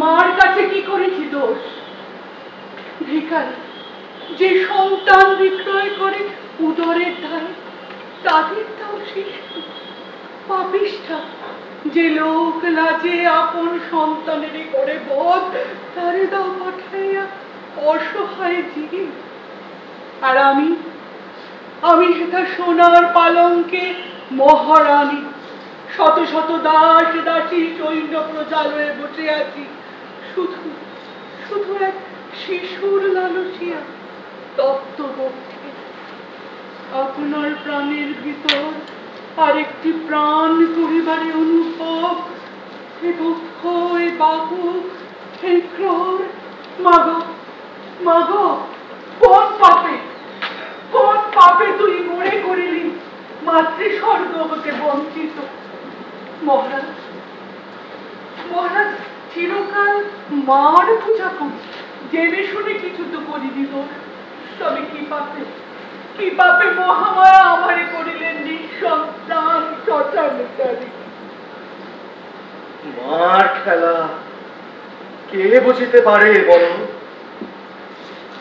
মার কাছে কি করেছি দোষ? ভিখারি যে সন্তান বিক্রয় করে উদরের ধারে, তাদের তাও শিশু। পাপিষ্ঠা যে লোক লাজে আপন সন্তানেরই করে বধ, তারে দাও পাঠাইয়া অসহায় জীব। আর আমি সেটা সোনার পালঙ্কে মহারানী, শত শত দাস দাসী সৈন্য প্রজালয়ে বসে আছি, শুধু শুধু এক শিশুর লালসিয়া তপ্ত বক্ষে। আপনার প্রাণের ভিতর আরেকটি প্রাণ পরিবারে অনুভব, এ দুঃখ, এ বাহু, এ ক্রোর। মাগো মাগো, কোন পাপে তুই মরে করিলি মাতৃস্বর্গ হতে বঞ্চিত? মহারাজ চিরকাল মার পূজা করি, জেনে শুনে কিছু তো করিনি তোর। তবে কি পাপে মহামায়া আমারে করিলেন নিঃসন্তান শতানুচারী? মার খেলা কে বুঝিতে পারে বল?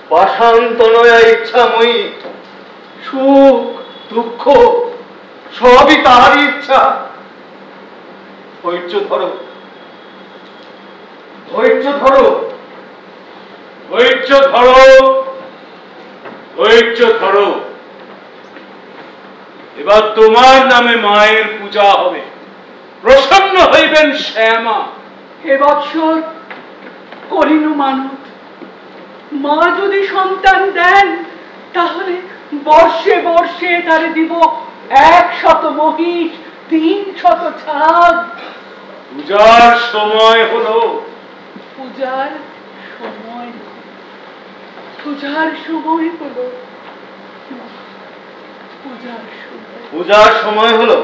পাষান্তনয়া ইচ্ছাময়ী, সুখ দুঃখ সবই তাহারই ইচ্ছা। ধৈর্য ধরো, ধৈর্য ধরো, ধৈর্য ধরো, ধৈর্য ধরো। এবার তোমার নামে মায়ের পূজা হবে, প্রসন্ন হইবেন শ্যামা। হে বৎসর, করিনু মানত। মা যদি সন্তান দেন, তাহলে বর্ষে বর্ষে তারে দিব 100 মহিষ, 300 ছাগ। পূজার সময় হলো। পূজার সময় হলো। পূজার সময় হলো।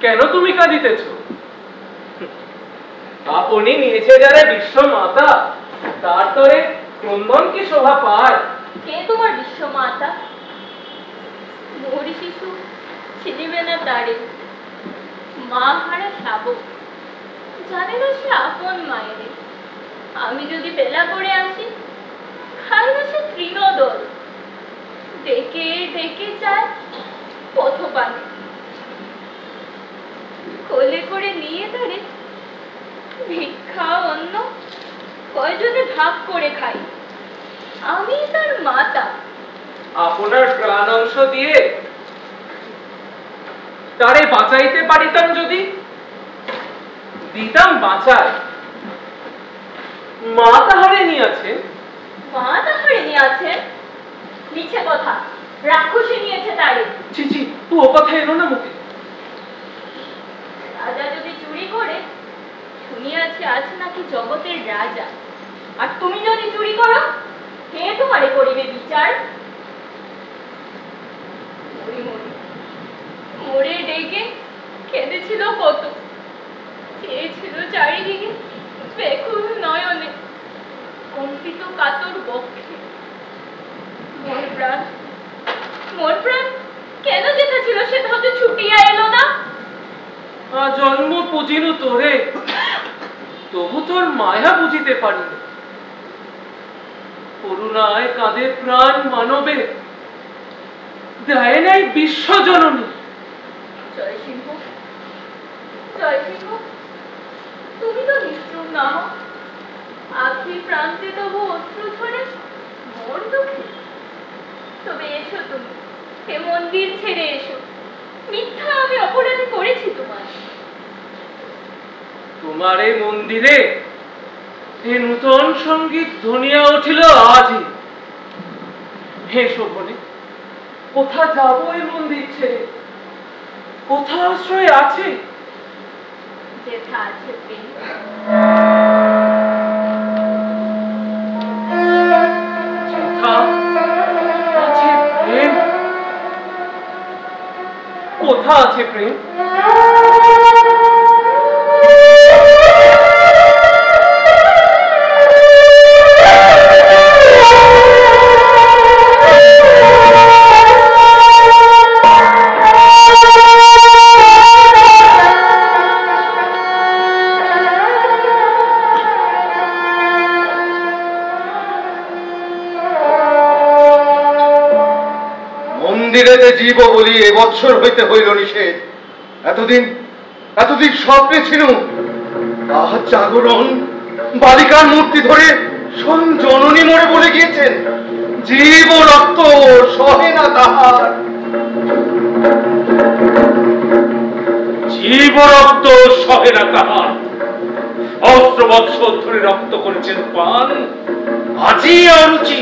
কেন তুমি কাঁদিতেছ? আপনি নিয়েছে যারা বিশ্ব মাতা, তার তরে ক্রন্দন কি শোভা পায়? কে তোমার বিশ্ব মাতা? মোহরি শিশু ছিলিবে না তারে, মা হারা শাবক, জানে না সে আপন মায়েরে। আমি যদি বেলা করে আসি, খাই না সে তৃণদল, ডেকে ডেকে যায় পথপানে। কোলে করে নিয়ে তারে ভিক্ষা অন্ন কয়জনে ভাগ করে খাই, আমি তার মাতা। আপনার প্রাণ অংশ দিয়ে তারে বাঁচাইতে পারিতাম, যদি দিতাম বাঁচায়। মা তাহারে নিয়েছে। মা তাহারে নিয়েছেন? মিছে কথা, রাক্ষসী নিয়েছে তারে। চিচি, ও কথা এলো না মুখে। রাজা যদি চুরি করে, শুনিয়াছি আজ নাকি জগতের রাজা। আর তুমি যদি চুরি করো, কে তোমারে করিবে বিচার? মোরে ডেকে কেঁদেছিল কত, চেয়েছিল চারিদিকে ব্যাকুল নয়নে, কম্পিত কাতর বক্ষে। মোর প্রাণ কেন যেটা ছিল সেটা হতে ছুটিয়া এলো না? জন্ম পুজিনু তোরে, তবু তোর মায়া বুঝিতে পারিনি। করুণায় কাঁদে প্রাণ মানবে, দেয় নাই বিশ্বজননী। জয় সিংহ, জয় সিংহ, তুমি তো নিশ্চুপ না হও। আখি প্রান্তে তবু অশ্রু ঝরে মোর দুঃখে। তবে এসো তুমি, হে মন্দির ছেড়ে এসো। মিথ্যা আমি অপরাধী করেছি তোমার। তোমার এই মন্দিরে এ নূতন সঙ্গীত ধ্বনিয়া উঠিল আজই। হে শোভনে, কোথা যাবো এই মন্দির ছেড়ে? কোথা আশ্রয় আছে? যেথা আছে প্রেম। যেথা আছে প্রেম? কোথা আছে প্রেম? মন্দিরেতে জীব বলি এবছর হইতে হইল নিষেধ। এতদিন এতদিন স্বপ্নে ছিল, আজ জাগরণ। বালিকার মূর্তি ধরে স্বয়ং জননী মরে বলে গিয়েছেন, জীব রক্ত সহে না তাহার। জীব রক্ত সহে না তাহার। সহস্র বৎসর ধরে রক্ত করেছেন পান, আজই অরুচি।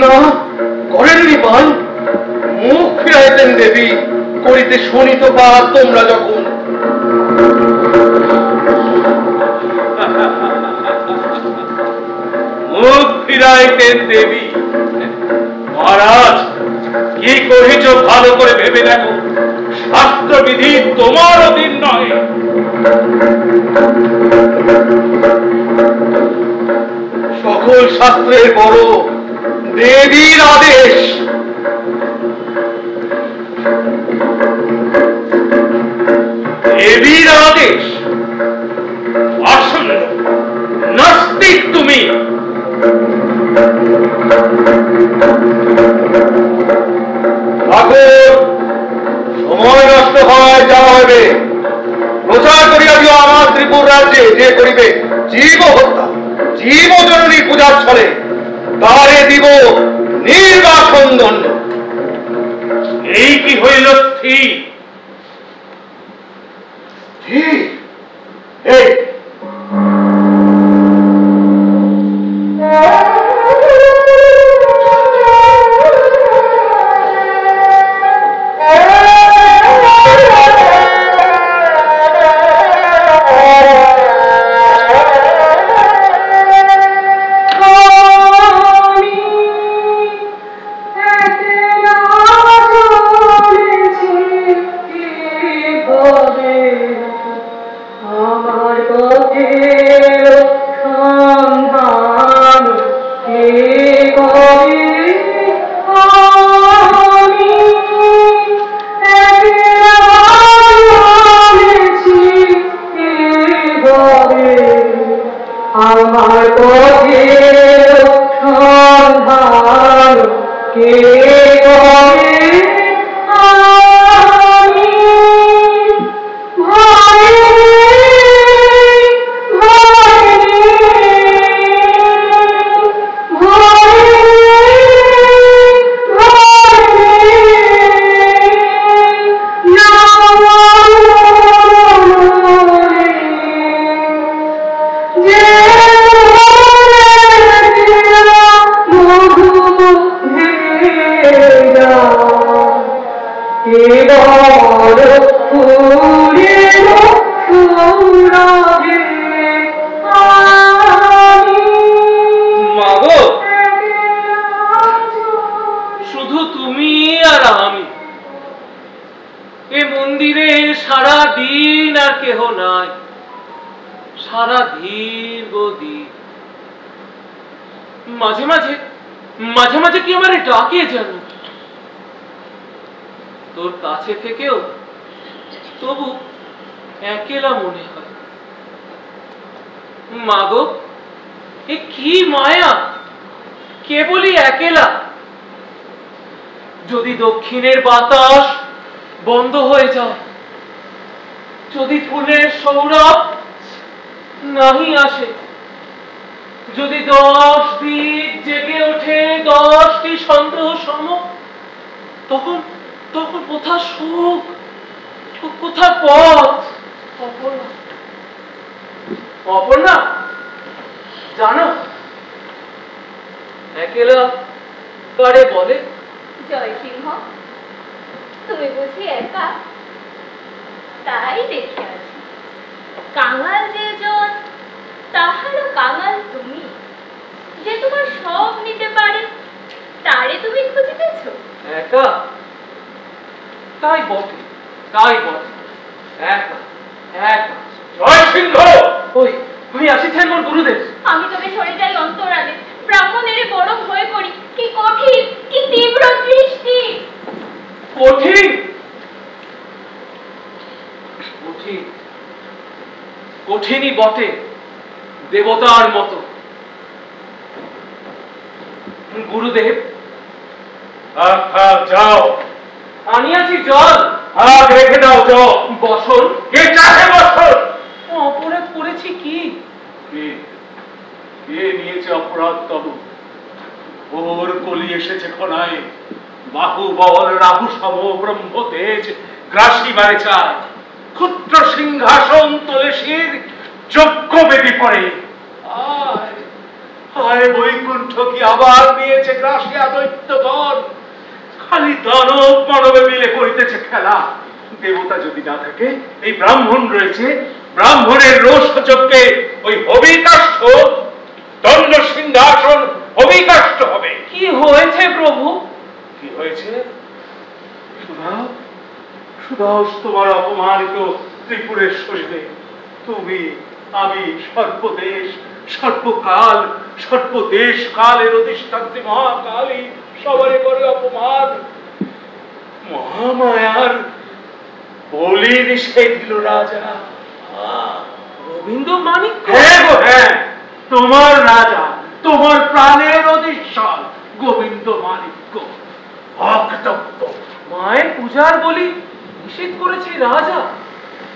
না, করেননি পান। মুখ ফিরাইতেন দেবী, করিতে শোনিত পার তোমরা যখন। মুখ ফিরাইতেন দেবী। মহারাজ, কি কহিছ ভালো করে ভেবে দেখো। শাস্ত্রবিধি তোমার অধীন নয়। সকল শাস্ত্রের বড় দেবীর আদেশ। দেবীর আদেশ? আসন্ন নাস্তিক তুমি। সময় নষ্ট হয় যা হবে। প্রচার করিয়া দিও আমার ত্রিপুর রাজ্যে যে করিবে জীব হত্যা, জীব জননী পূজার ছলে, তারে দিব নির্বাসন দণ্ড। এই কি হইল স্থির? স্থির? এই মাঝে মাঝে কি আমারে ডাকে জানো? তোর কাছে থেকেও তবু একেলা মনে হয়। মাগো, এ কি মায়া, কেবলই একেলা। যদি দক্ষিণের বাতাস বন্ধ হয়ে যায়, যদি ফুলের সৌরভ নাহি আসে, যদি 10 দিক জেগে ওঠে 10টি সন্দেহ সম, তখন তখন কোথা সুখ, কোথা পথ? অপর্ণা, অপর্ণা, জানো একলা কারে বলে? জয় সিংহ, তুমি বুঝি একা? তাই দেখে আছি, কাঙাল যে জন তাহারও কাঙাল তুমি, যে তোমার সব নিতে পারে তারে তুমি খুঁজিতেছ। একা? তাই বটে, তাই বটে, একা একা। জয় সিংহ! ওই আসিছেন মোর গুরুদেব। আমি তবে সরে যাই অন্তরালে, ব্রাহ্মণের বড় ভয় করি। কি কঠিন, কি তীব্র দৃষ্টি! কঠিন কঠিন কঠিনই বটে, দেবতার মতো। গুরুদেব, যাও, আনিয়াছি জল। রেখে দাও জল। বসন? কে চাহে বসন? অপরাধ করেছি কি? কে নিয়েছে অপরাধ তব? ওর কলি এসেছে খনায়, বাহুবল রাহু সম ব্রহ্ম তেজ গ্রাসী মারে চায়, ক্ষুদ্র সিংহাসন তোলে শির যজ্ঞ বেদি পড়ে। আয় আয় বৈকুণ্ঠ কি আবার নিয়েছে গ্রাসিয়া দৈত্যগণ, খালি দানব মানবে মিলে করিতেছে খেলা। দেবতা যদি না থাকে, এই ব্রাহ্মণ রয়েছে, ব্রাহ্মণের রোষ যজ্ঞে ওই হবিকাষ্ঠ দণ্ড সিংহাসন হবিকাষ্ঠ হবে। কি হয়েছে প্রভু? কি হয়েছে? সুধাও, সুধাও তোমার অপমানিত ত্রিপুরের শরীরে তুমি আমি সর্বদেশ সর্বকাল সর্বদেশ কালের অধিষ্ঠাত্রী মহাকালী সবারে করে অপমান। মহামায়ার বলি নিষেধ দিল রাজা। গোবিন্দ মাণিক্য? হ্যাঁ গো হ্যাঁ, তোমার রাজা, তোমার প্রাণের অধীশ্বর গোবিন্দ মাণিক্য অকৃতজ্ঞ। মায়ের পূজার বলি নিষেধ করেছে রাজা,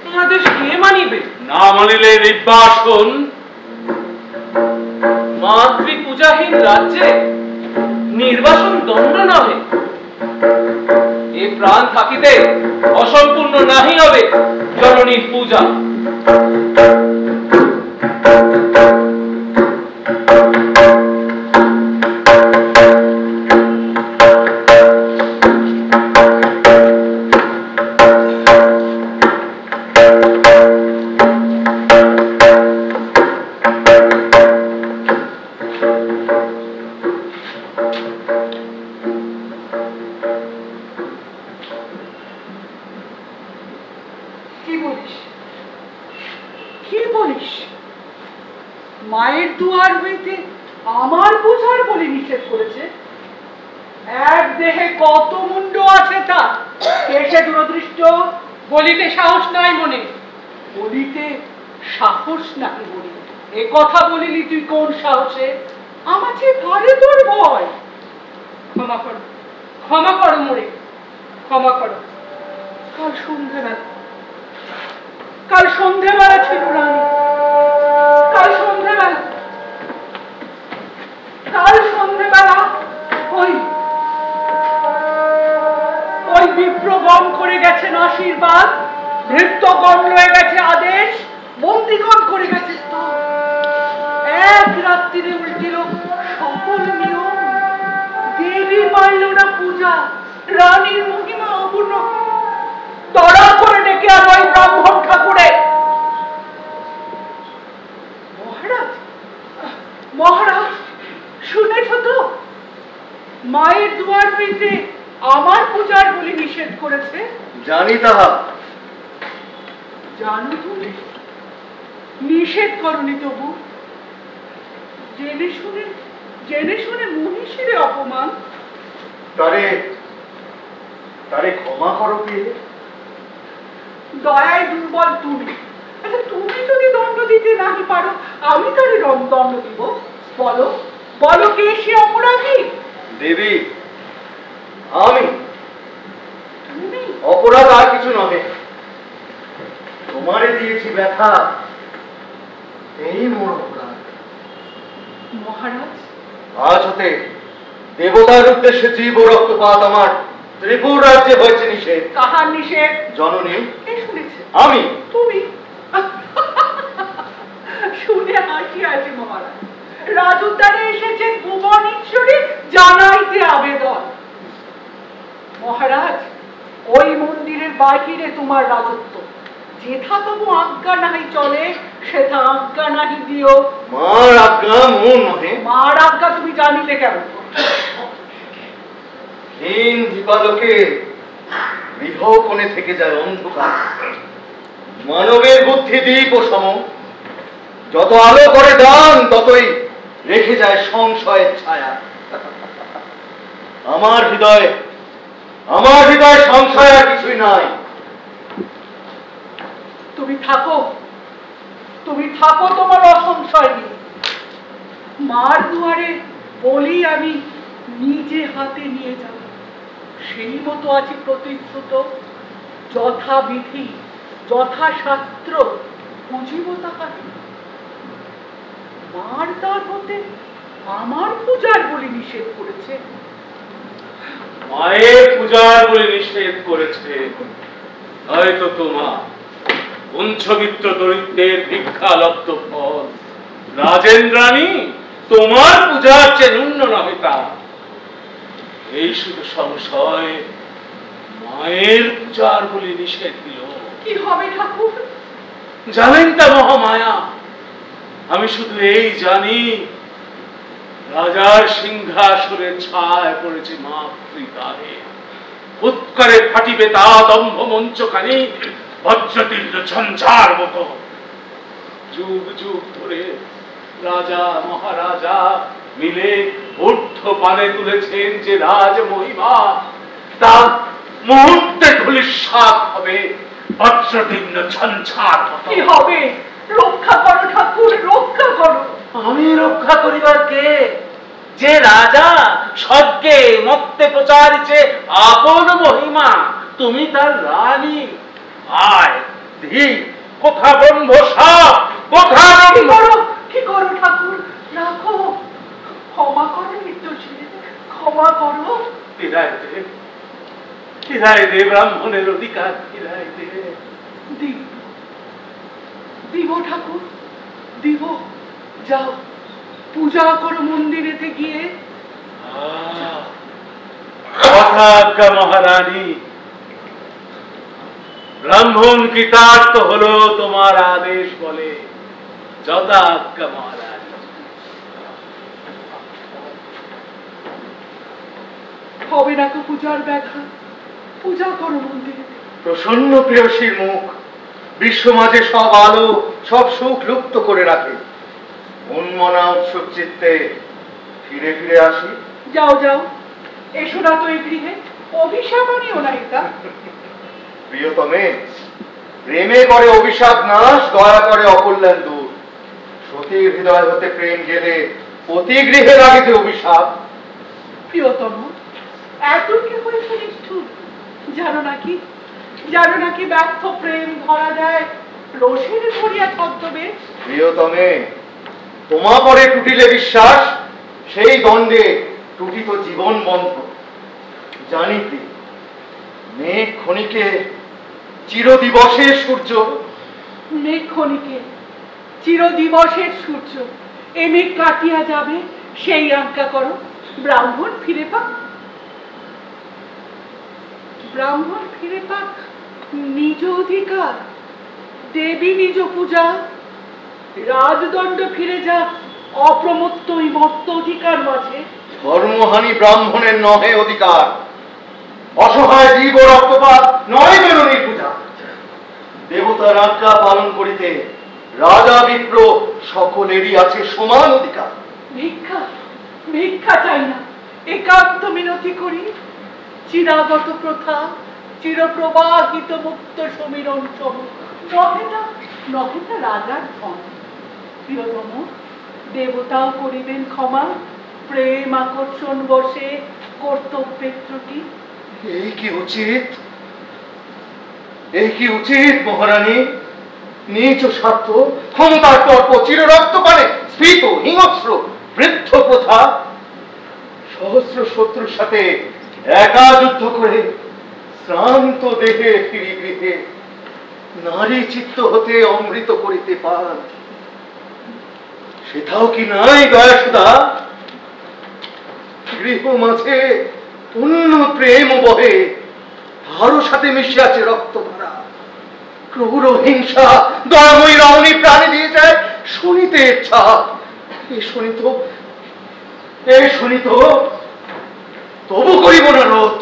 এই আদেশ কে মানিবে? না মানিলে নির্বাসন। মাতৃ পূজাহীন রাজ্যে নির্বাসন দণ্ড নহে। এ প্রাণ থাকিতে অসম্পূর্ণ নাহি হবে জননীর পূজা। মায়ের দুয়ার হইতে আমার পূজার বলি নিষেধ করেছে? এক দেহে কত মুন্ড আছে তা কেসে দূরদৃষ্ট। বলিতে সাহস নাই মনে? বলিতে সাহস নাই বলি, এ কথা বলিলি তুই কোন সাহসে? আমার যে ভারে তোর ভয়। ক্ষমা করো, ক্ষমা করো মোরে, ক্ষমা করো। কাল সন্ধ্যেবেলা ছিল রানী, কাল সন্ধ্যেবেলা ওই বিপ্রগণ করে গেছেন আশীর্বাদ, ভৃত্যগণ লয়ে গেছে আদেশ, বন্দিগণ করে গেছে স্তব। এক রাত্রিরে উল্টিল সকল নিয়ম, দেবী পাইল না পূজা, রানীর মহিমা অপূর্ণ। তড়া করে ডেকে আনো ওই ব্রাহ্মণ ঠাকুরে। মহারাজ, শুনেছ তো? মায়ের দুয়ার হইতে আমার পূজার বলি নিষেধ করেছে। জানি তাহা। জানো তুমি, নিষেধ করনি তবু? জেনে শুনে মনীষীরে অপমান। তারে ক্ষমা করো কে? দয়ায় দুর্বল তুমি। আচ্ছা, তুমি যদি দণ্ড দিতে নাহি পারো, আমি তারে দণ্ড দিব। বলো বলো, কে সে অপরাধী? দেবী, আমি। তুমি? অপরাধ আর কিছু নহে, তোমারে দিয়েছি ব্যথা, এই মোর অপরাধ। মহারাজ, আজ হতে দেবতার উদ্দেশ্যে জীব ও রক্তপাত আমার ত্রিপুর রাজ্যে হয়েছে নিষেধ। কাহার নিষেধ? জননী। কে শুনেছে? আমি। তুমি? শুনে হাসি আছে মহারাজ। রাজউদ্যানে এসেছেন ভুবনেশ্বরী জানাইতে আবেদন। মহারাজ, ওই মন্দিরের বাহিরে তোমার রাজত্ব, যেথা তবু আজ্ঞা নাহি চলে সেথা আজ্ঞা নাহি দিও। মার আজ্ঞা মন নহে। মার আজ্ঞা তুমি জানিলে কেমন? হীন দীপালোকে গৃহ কোণে থেকে যায় অন্ধকার। মানবের বুদ্ধি দীপ ও সম, যত আলো করে দান ততই রেখে যায় সংশয়ের ছায়া। আমার হৃদয় সংশয় আর কিছুই নাই। তুমি থাকো তোমার অসংশয় নিয়ে। মার দুয়ারে বলি আমি নিজে হাতে নিয়ে যাব, সেই মতো আছি প্রতিশ্রুত। যথাবিধি যথাশাস্ত্র বুঝিব তাহাকে। মার দ্বার হতে আমার পূজার বলি নিষেধ করেছে। মায়ের পূজার বলে নিষেধ করেছে, হয়তো তোমার পঞ্চমিত্র দরিদ্রের ভিক্ষা লব্ধ ফল। রাজেন্দ্রাণী, তোমার পূজার চেয়ে ন্যূন নহে তা। এই শুধু সংশয়, মায়ের পূজার বলে নিষেধ দিল। কি হবে ঠাকুর? জানেন তা মহামায়া? আমি শুধু এই জানি, রাজার সিংহাসনে ছায় পড়েছে মাতৃদাহে। উৎকরে ফাটিবে তা দম্ভ মঞ্চখানি বজ্রতীর্ণ ঝঞ্ঝার মতো। যুগ যুগ ধরে রাজা মহারাজা মিলে ঊর্ধ্ব পানে তুলেছেন যে রাজ মহিমা, তা মুহূর্তে ধূলিসাৎ হবে বজ্রতীর্ণ ঝঞ্ঝার মতো। কি হবে? রক্ষা করো ঠাকুর, রক্ষা করো। আমি রক্ষা করিবার কে? যে রাজা স্বর্গে মত্তে প্রচারিছে আপন মহিমা, তুমি তার রানী। আয় ধি, কোথা ব্রহ্ম সাপ, কোথা কি করো ঠাকুর? রাখো, ক্ষমা করো নির্দোষী, ক্ষমা করো। ফিরায় দে ব্রাহ্মণের অধিকার, ফিরায় দে। দিব ঠাকুর, দিব। যাও পূজা করো মন্দিরেতে গিয়ে। যথাজ্ঞা মহারানী। ব্রাহ্মণ কৃতার্থ হলো তোমার আদেশ বলে। যথাজ্ঞা মহারানী। হবে না তো পূজার ব্যাঘা, পূজা করো মন্দিরে। প্রসন্ন প্রেয়সীর মুখ বিশ্ব মাঝে সব আলো সব সুখ লুপ্ত করে রাখে। উন্মনা উৎসুক চিত্তে ফিরে ফিরে আসি। যাও যাও, এসো না তো এই গৃহে, অভিশাপ আনিও না। এটা প্রিয়তমে, প্রেমে করে অভিশাপ নাশ, দয়া করে অকল্যাণ দূর। সতীর হৃদয় হতে প্রেম গেলে অতি গৃহে লাগে যে অভিশাপ। প্রিয়তম, এত কি হয়েছে নিষ্ঠুর? জানো নাকি ব্যর্থ প্রেম ধরা দেয় রসের ভরিয়া ছদ্মবে। প্রিয়তমে, তোমা পরে টুটিলে বিশ্বাস, সেই দণ্ডে টুটিত জীবন বন্ধ। জানি কি, মেঘ ক্ষণিকে চিরদিবসের সূর্য। মেঘ ক্ষণিকে চিরদিবসের সূর্য, এ মেঘ কাটিয়া যাবে, সেই আজ্ঞা করো। ব্রাহ্মণ ফিরে পাক, ব্রাহ্মণ ফিরে পাক নিজ অধিকার। দেবী নিজ পূজা, রাজদণ্ড ফিরে যাক অপ্রমত্ত ওই মত্ত অধিকার মাঝে। ধর্মহানি ব্রাহ্মণের নহে অধিকার, অসহায় জীব রক্তপাত নয় জননীর পূজা। দেবতার আজ্ঞা পালন করিতে রাজা বিপ্র সকলেরই আছে সমান অধিকার। ভিক্ষা ভিক্ষা চাই না, একান্ত মিনতি করি। চিরাগত প্রথা, চিরপ্রবাহিত মুক্ত সমীরণ সম, নহে না রাজার ধন। প্রিয়তম, দেবতাও করিবেন ক্ষমা, প্রেম আকর্ষণ বসে কর্তব্যের ত্রুটি। এই কি উচিত মহারানী? নিজ স্বার্থ, ক্ষমতার তর্প, চির রক্তপানে স্ফীত হিংস্র বৃদ্ধ প্রথা, সহস্র শত্রুর সাথে একা যুদ্ধ করে শ্রান্ত দেহে ফিরি গৃহে, নারী চিত্ত হতে অমৃত করিতে পান। সেটাও কি নাই দয়াসুধা? গৃহ মাঝে অন্য প্রেম বহে, তারও সাথে মিশে আছে রক্তধারা। ক্রূর হিংসা দয়াময়ী রমণী প্রাণে দিয়ে যায় শুনিতে ইচ্ছা। এ শুনিত তবু করিব না রোধ।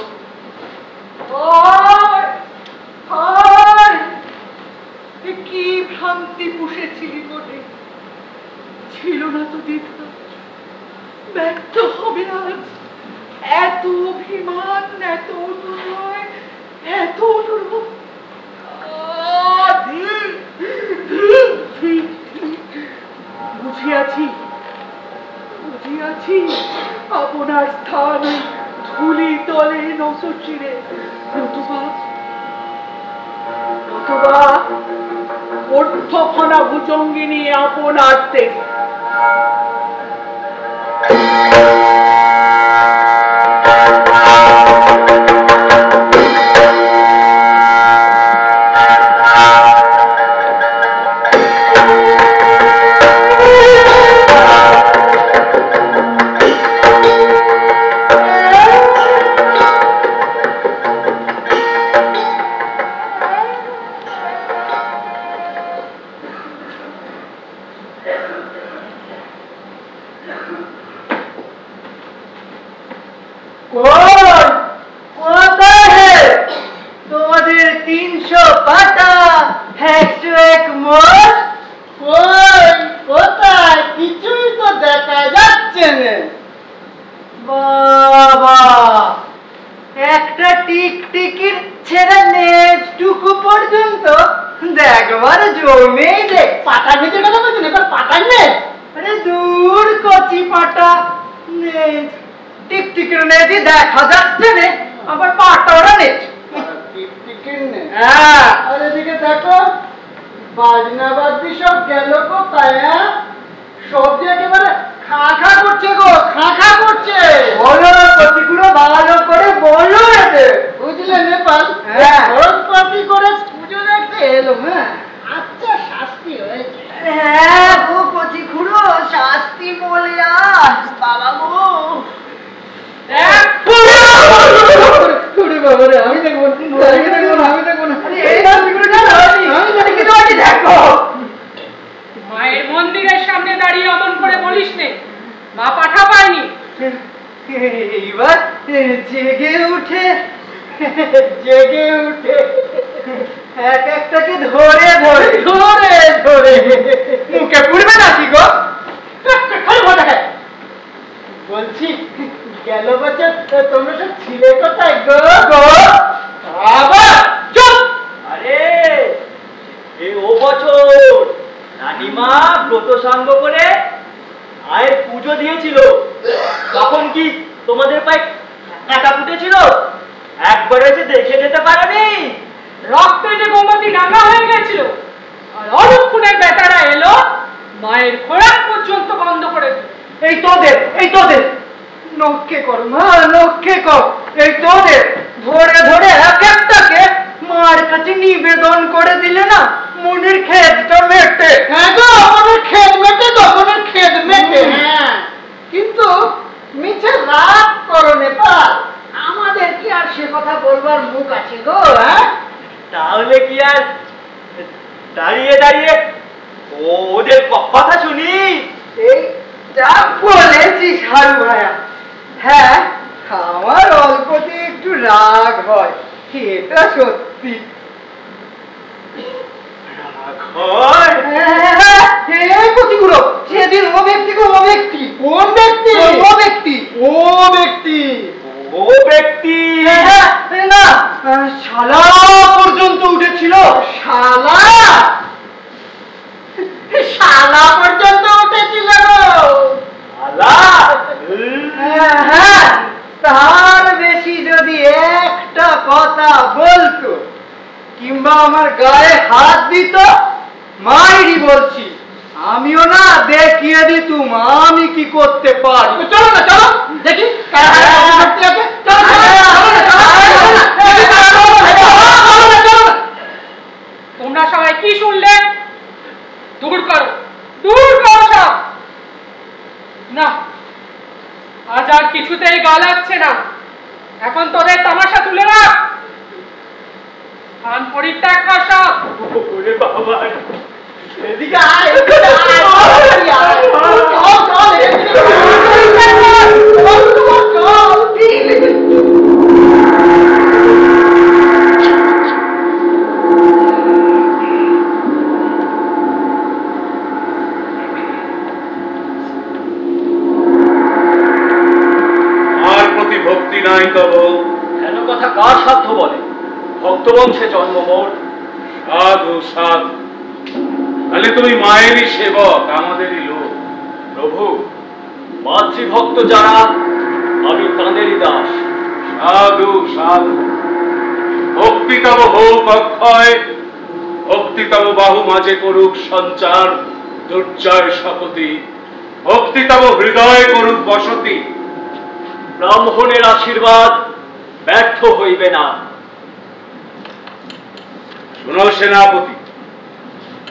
কি ভ্রান্তি পুষেছিলি বটে, ছিল না তো দ্বিধা, ব্যর্থ হবে আজ। এত অভিমান, এত অনুনয়, এত অনুরোধ। বুঝিয়াছি আপনার স্থান ধুলি তলে নসচিরে, নতুবা অর্থফনা ভুজঙ্গিনী আপনার থেকে। তোমাদের 300 পাতা 101 মোট কোথায়? কিছুই তো দেখা যাচ্ছে না। বাবা, একটা টিকটিকির ছেড়ে নেজটুকু পর্যন্ত দেখবার জমেই দেখ। পাটার নিচের কথা বলছেন, এবার পাটার নেজ? আরে দূর কচি পাটা, নেজ টিকটিকির নেজই দেখা যাচ্ছে না, আবার পাটাওরা নেজ। হ্যাঁ, আর এদিকে দেখো বাজনা বাজবি সব গেল কোথায়? সবজি একেবারে খা খা করছে গো, খা খা করছে। বলো কচিগুলো ভালো করে বলো এতে, বুঝলে নেপাল? খরচপাতি করে পুজো দেখতে এলো। হ্যাঁ, আচ্ছা শাস্তি হয়েছে। হ্যাঁ গো কচিগুলো, শাস্তি বলে আর বাবা গো। আমি দেখবো দেখো। মায়ের মন্দিরের সামনে দাঁড়িয়ে অমন করে বলিস নে, মা পাঠা পায়নি। এইবার জেগে উঠে এক একটাকে ধরে মুখে পুড়বে নাকি গো? বলছি গেল বছর তোমরা সব ছিলে কোথায় গো? আবার চুপ! আরে এই ও বছর রানীমা ব্রত সাঙ্গ করে আয়ের পুজো দিয়েছিল, তখন কি তোমাদের পায়ে কাটা ফুটেছিল? একবার এসে দেখে যেতে পারোনি? রক্ত যে গোমতী রাঙা হয়ে গেছিল, আর অলক্ষণের বেটারা এলো, মায়ের খোরাক পর্যন্ত বন্ধ করে দিল। এই তোদের নক্ষে কর মা, নক্ষে কর। এই তোদের ধরে এক একটাকে মার কাছে নিবেদন করে দিলে না মনের খেদটা মেটে। হ্যাঁ গো, মনের খেদ মেটে তো, মনের খেদ মেটে। হ্যাঁ, কিন্তু মিছে রাগ করো নেপাল, আমাদের কি আর সে কথা বলবার মুখ আছে গো? হ্যাঁ, তাহলে কি আর দাঁড়িয়ে ওদের কথা শুনি? এই যা বলেছিস হারু ভাইয়া। হ্যাঁ, আমার অল্পতে একটু রাগ হয়, এটা সত্যি। কতিগুলো সেদিন ও ব্যক্তি কোন ব্যক্তি? না, শালা পর্যন্ত উঠেছিল। শালা পর্যন্ত উঠেছিল। হ্যাঁ, তার বেশি যদি একটা কথা বলতো কিংবা আমার গায়ে হাত দিত, মাইরি বলছি, আমিও না দেখিয়ে দিতুম আমি কি করতে পারি। চলো না, চলো দেখি। তোমরা সবাই কি শুনলে? দূর করো সব। না, আজ আর কিছুতেই গা লাগছে না। এখন তোদের তামাশা তুলে রাখ, স্থান পরিত্যাগ কর সব। ওরে বাবা, এদিকে আয়, এদিকে আয়। আর প্রতি ভক্তি নাই তব? কেন কথা কার সাধ্য বলে? ভক্তবংশে জন্ম মোর। সাধু সাধু, তাহলে তুমি মায়েরই সেবক, আমাদেরই লোক। প্রভু, মাতৃভক্ত যারা আমি তাঁদেরই দাস। সাধু সাধু, ভক্তি তব হোক অক্ষয়, ভক্তি তব বাহু মাঝে করুক সঞ্চার দুর্জয় শপথি, ভক্তি তব হৃদয় করুক বসতি। ব্রাহ্মণের আশীর্বাদ ব্যর্থ হইবে না। শুনো সেনাপতি,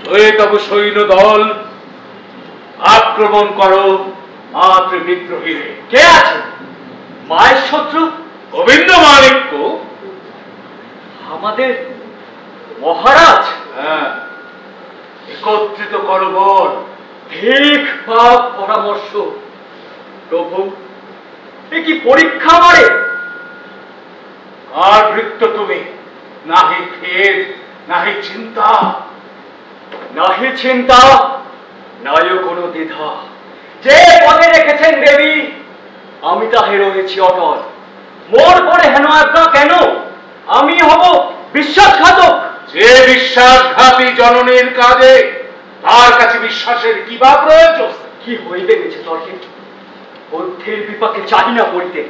হয়ে তব সৈন্য দল আক্রমণ করো মাতৃবিদ্রোহীরে। কে আছে মায়ের শত্রু? গোবিন্দ মাণিক্য। আমাদের মহারাজ? হ্যাঁ, একত্রিত করো বল। ঠিক পাপ পরামর্শ। প্রভু, এ কি পরীক্ষা মারে? আর ভৃত্য তুমি, নাহি খেদ নাহি চিন্তা। নাহি চিন্তা, নাই কোনো দ্বিধা। যে পদে রেখেছেন দেবী, আমি তাহে রয়েছি অটল। মোর পরে হেন আজ্ঞা কেন? আমি হব বিশ্বাসঘাতক। যে বিশ্বাসঘাতী জননীর কাজে তার কাছে বিশ্বাসের কি বা প্রয়োজন? কি হইবে গেছে তর্কে? বুদ্ধির বিপাকে চাহি না পড়িতে।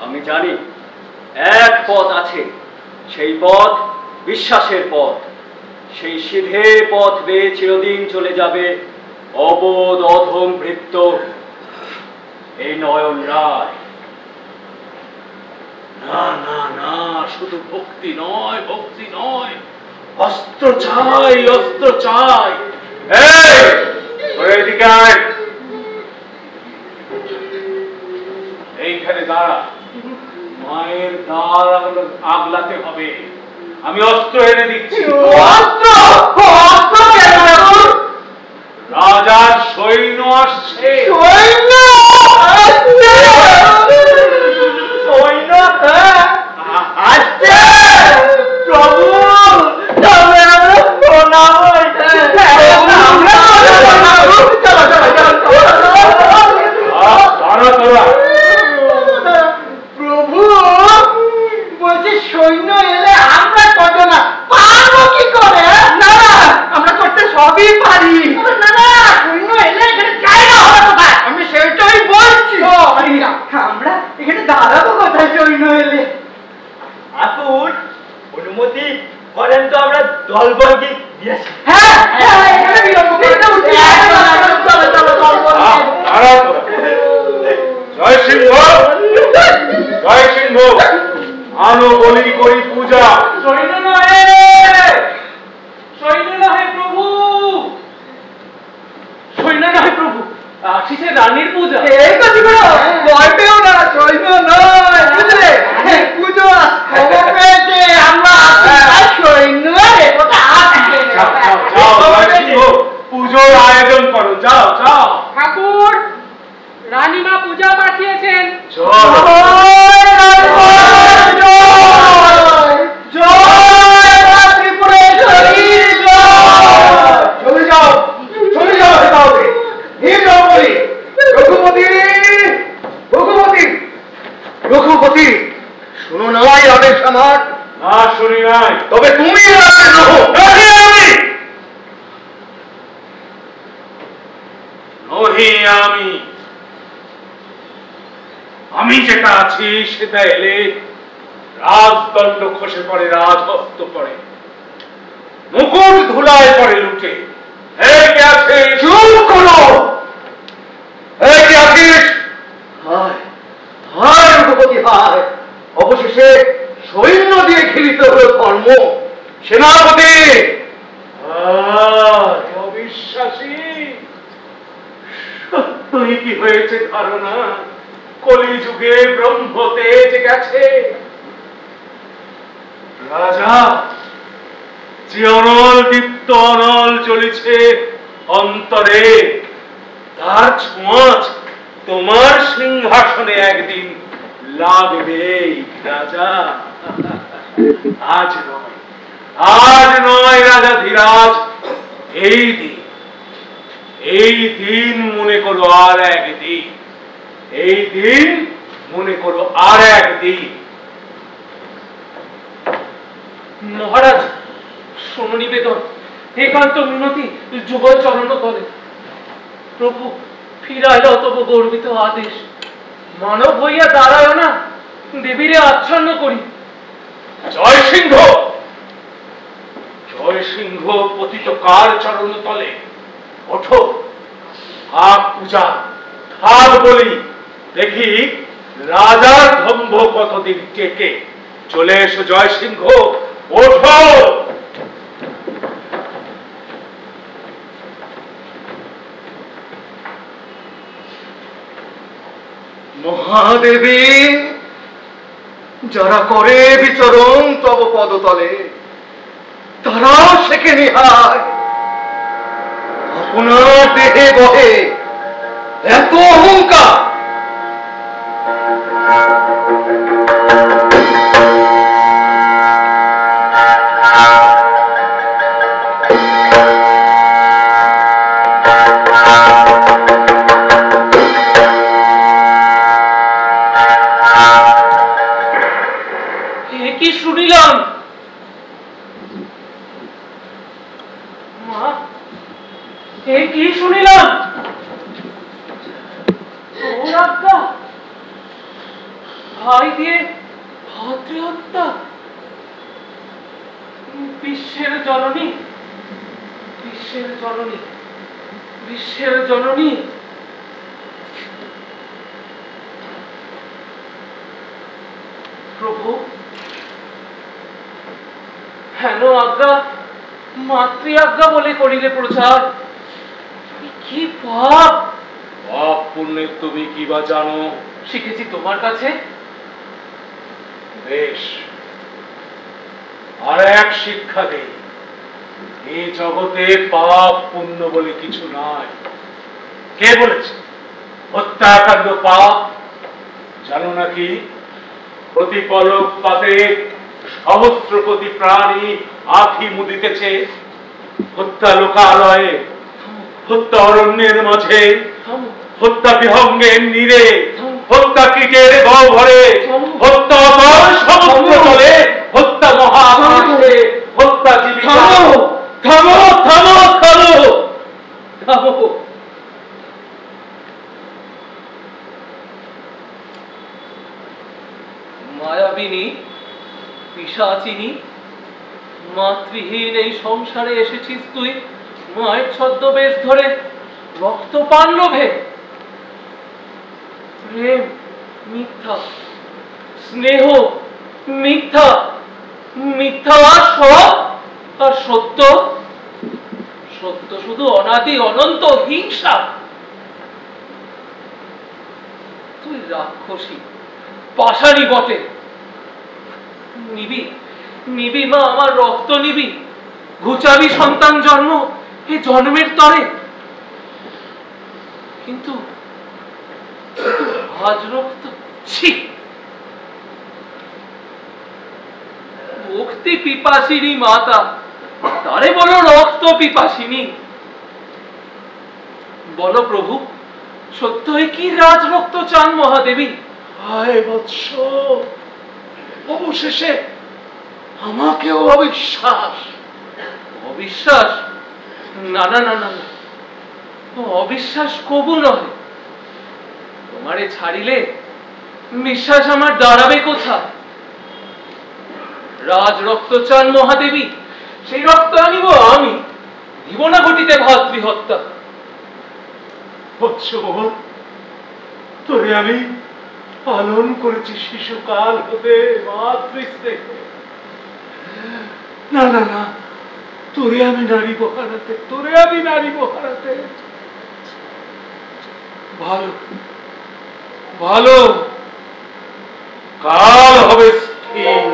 আমি জানি এক পথ আছে, সেই পথ বিশ্বাসের পথ। সেই সিধে পথ বেয়ে চিরদিন চলে যাবে অবোধ অধম ভৃত্য এই নয়ন রায়। না না না, শুধু ভক্তি নয়, ভক্তি নয়, অস্ত্র চাই, অস্ত্র চাই। এই, ওরে এদিকে আয়। এইখানে দাঁড়া, মায়ের দ্বার আগলাতে হবে। আমি অস্ত্র এনে দিচ্ছি। রাজার সৈন্য আসছে। প্রভু, তবে আমরা প্রণাম প্রভু, বলছি সৈন্য এলে আমরা কত না পারবো কি করে? না আমরা করতে সবই পারি। না না, সৈন্য এলে এখানে জায়গা হবে কোথায়? আমি সেটাই বলছি। আমরা এখানে দাঁড়াবো কোথায় সৈন্য এলে? ঠাকুর, অনুমতি করেন তো আমরা দলবলকে দিয়েছি। হ্যাঁ, এখানে বিলম্ব করতে উঠি। চলো চলো জয় সিংহ, জয় সিংহ, আনো বলি করি পূজা। সৈন্য নহে, সৈন্য নহে প্রভু, সৈন্য নহে প্রভু, আসিছে রানীর পূজা। এই তো জীবন ভয় পেও না, সৈন্য নয়, বুঝলে? পুজো খবর পেয়েছে আমরা সৈন্য পুজোর আয়োজন করো, যাও যাও। ঠাকুর, রানীমা পূজা পাঠিয়েছেন। চলে যাও, চলে যাও। তাহলে রঘুপতি, রঘুপতি, রঘুপতি, শুনো নাই আদেশ আমার? না, শুনি নাই। তবে তুমি আমি যেটা আছি সেটা এলে রাজদণ্ড খসে পড়ে, রাজহস্ত পড়ে, মুকুট ধুলায় পড়ে লুটে। কে আছে? চুপ করো। কে আছিস? হায় হায় রঘুপতি হায়, অবশেষে সৈন্য দিয়ে ঘিরিত হলো ধর্ম। সেনাপতি, অবিশ্বাসী, ততই কি হয়েছে ধারণা কলিযুগে ব্রহ্ম তেজ গেছে। রাজা যে অনল দীপ্ত অনল জ্বলিছে অন্তরে, তার ছোঁয়াচ তোমার সিংহাসনে একদিন লাগবে রাজা। আজ নয়, আজ নয় রাজা ধীরাজ, এই দিন মনে করো আর একদিন, এই দিন মনে করো আর একদিন। মহারাজ শোনো নিবেদন, একান্ত মিনতি যুগল চরণ তলে। প্রভু ফিরাইল তব গর্বিত আদেশ, মানব হইয়া দাঁড়ায় না, দেবীরে আচ্ছন্ন করি। জয় সিংহ, জয় সিংহ পতিত কার চরণ তলে। ওঠো, থাক পূজা, থাক বলি, দেখি রাজার ধম্ভ কতদিন টেকে। চলে এসো জয় সিংহ, ওঠো। মহাদেবী, যারা করে বিচরণ তব পদতলে, তারা শেখে নিহার। আপনার দেহে বহে এত অহংকার, কি শুনিলাম? মা, কি শুনিলাম? ভাই দিয়ে ভাতৃ হত্যা। বিশ্বের জননী, বিশ্বের জননী, বিশ্বের জননী। প্রভু হেন আজ্ঞা মাতৃ আজ্ঞা বলে করিলে প্রচার। কি পাপ! পাপ পুণ্যে তুমি কি বা জানো? শিখেছি তোমার কাছে। বেশ, আর এক শিক্ষা দেই, এই জগতে পাপ পুণ্য বলে কিছু নয়। কে বলেছে হত্যাকাণ্ড পাপ? জানো নাকি প্রতিপলক পাতে সহস্রপতি প্রাণী আখি মুদিতেছে। হত্যা লোকালয়ে, হত্যা অরণ্যের মাঝে, হত্যা বিহঙ্গের নীরে, হত্যা কীটের গহ্বরে, হত্যা অতল সমুদ্র তলে, হত্যা মহাকাশে, হত্যা জীবিকা। থামো থামো থামো থামো। মায়াবিনী, পিশাচিনী, মাতৃহীন এই সংসারে এসেছিস তুই মায়ের ছদ্মবেশ ধরে রক্তপান লোভে। প্রেম মিথ্যা, স্নেহ মিথ্যা, মিথ্যা আর সব, আর সত্য, সত্য শুধু অনাদি অনন্ত হিংসা। তুই রাক্ষসী, পাষাণী বটে। নিবি নিবি মা আমার রক্ত নিবি, ঘুচাবি সন্তান জন্ম এ জন্মের তরে। কিন্তু আজ রক্ত, ছি! ভক্তি পিপাসিনী মাতা, তারে বলো রক্ত পিপাসিনী। বলো প্রভু, সত্যই কি রাজ রক্ত চান মহাদেবী? হায় বৎস, অবশেষে আমাকেও অবিশ্বাস। অবিশ্বাস? না না না না, অবিশ্বাস কবু নয়। তোমারে ছাড়িলে বিশ্বাস আমার দাঁড়াবে কোথায়? রাজ রক্ত চান মহাদেবী, সেই রক্ত আনিব আমি, দিব না ঘটিতে ভাতৃ হত্যা। বৎস, তোরে আমি পালন করেছি শিশুকাল হতে মাতৃস্নেহে। না না না, তোরে আমি নারী বহারাতে, তোরে আমি নারী বহারাতে। ভালো ভালো, কাল হবে স্থির।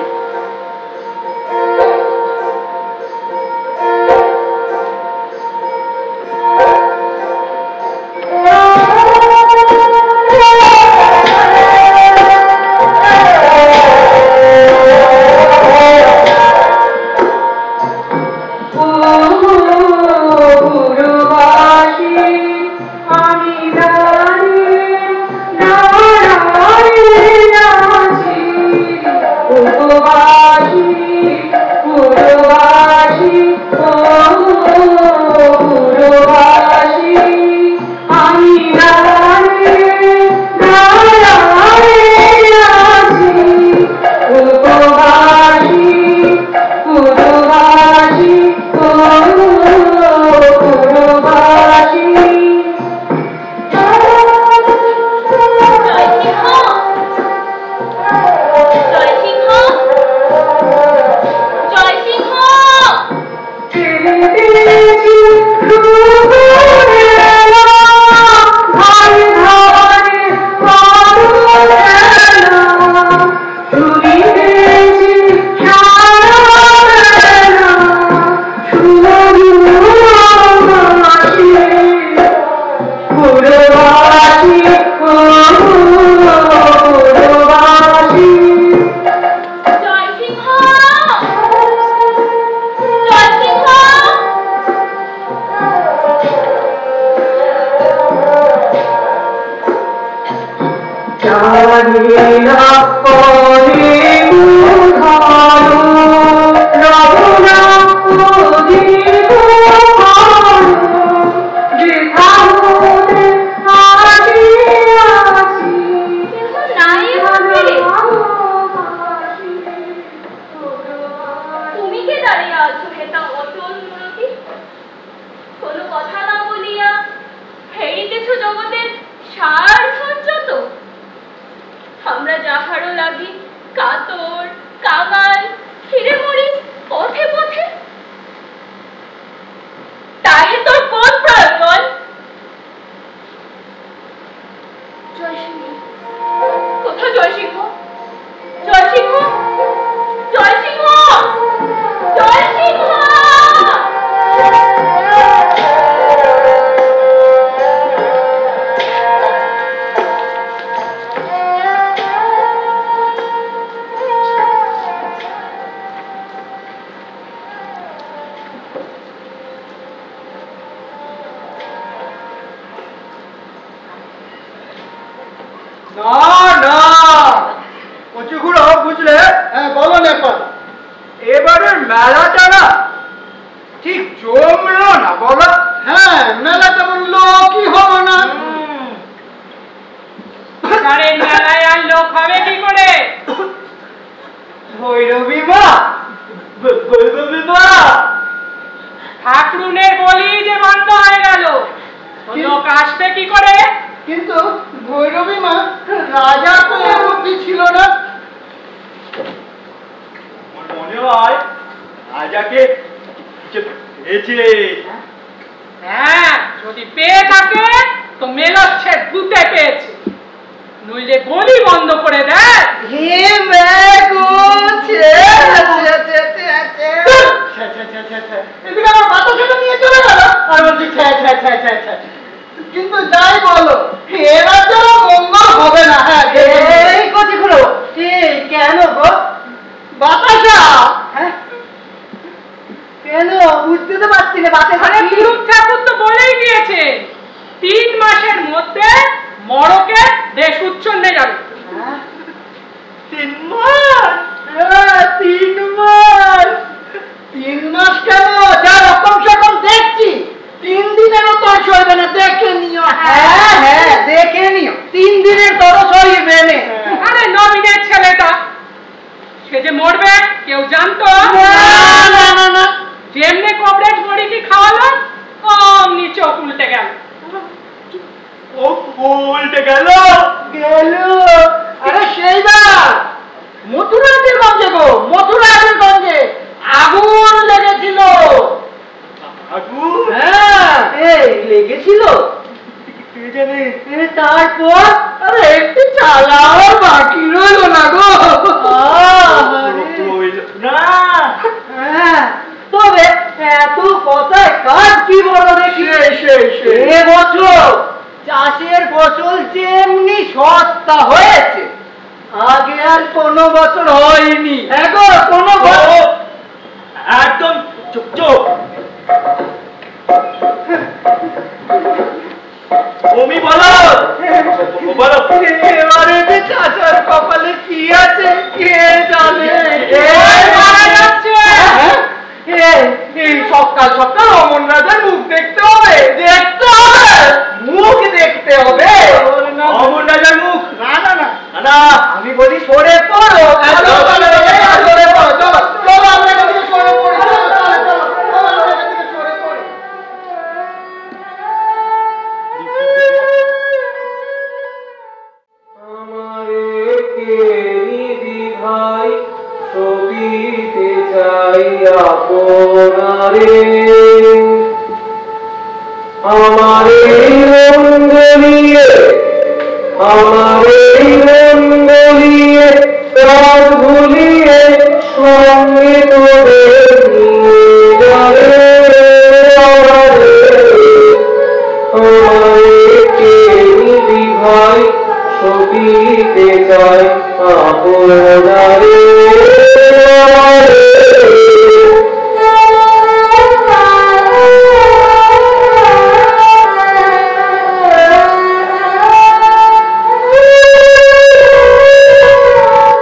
তারপর আরে একটু চালাও বাকি রইল না গো। না তবে এত কথায় কাজ কি বলো দেখি। এবছর চাষের ফসল যেমনি সস্তা হয়েছে আগে আর কোনো বছর হয়নি। এখন কোনো একদম চুপ চুপ। তুমি বলো বলো। এবারে যে চাচার কপালে কি আছে কে জানে। এই সকাল সকাল অমন রাজার মুখ দেখতে হবে। মুখ দেখতে হবে। অমর রাজার মুখ? না না না না, আমি বলি সরে পড়ো। সরে পড়ো, চলো চলো আমরা এখান থেকে সরে পড়ি। চলো চলো চলো আমরা এখান থেকে সরে পড়ি। আমারে কে নিবি ভাই সবিতে চাই আপনারে আমারে রঙ্গলিয়ে সব ভুলিয়ে সঙ্গে তোরে নিয়ে যাবে আমারে কে নিবি ভাই সবিতে চাই আপনারে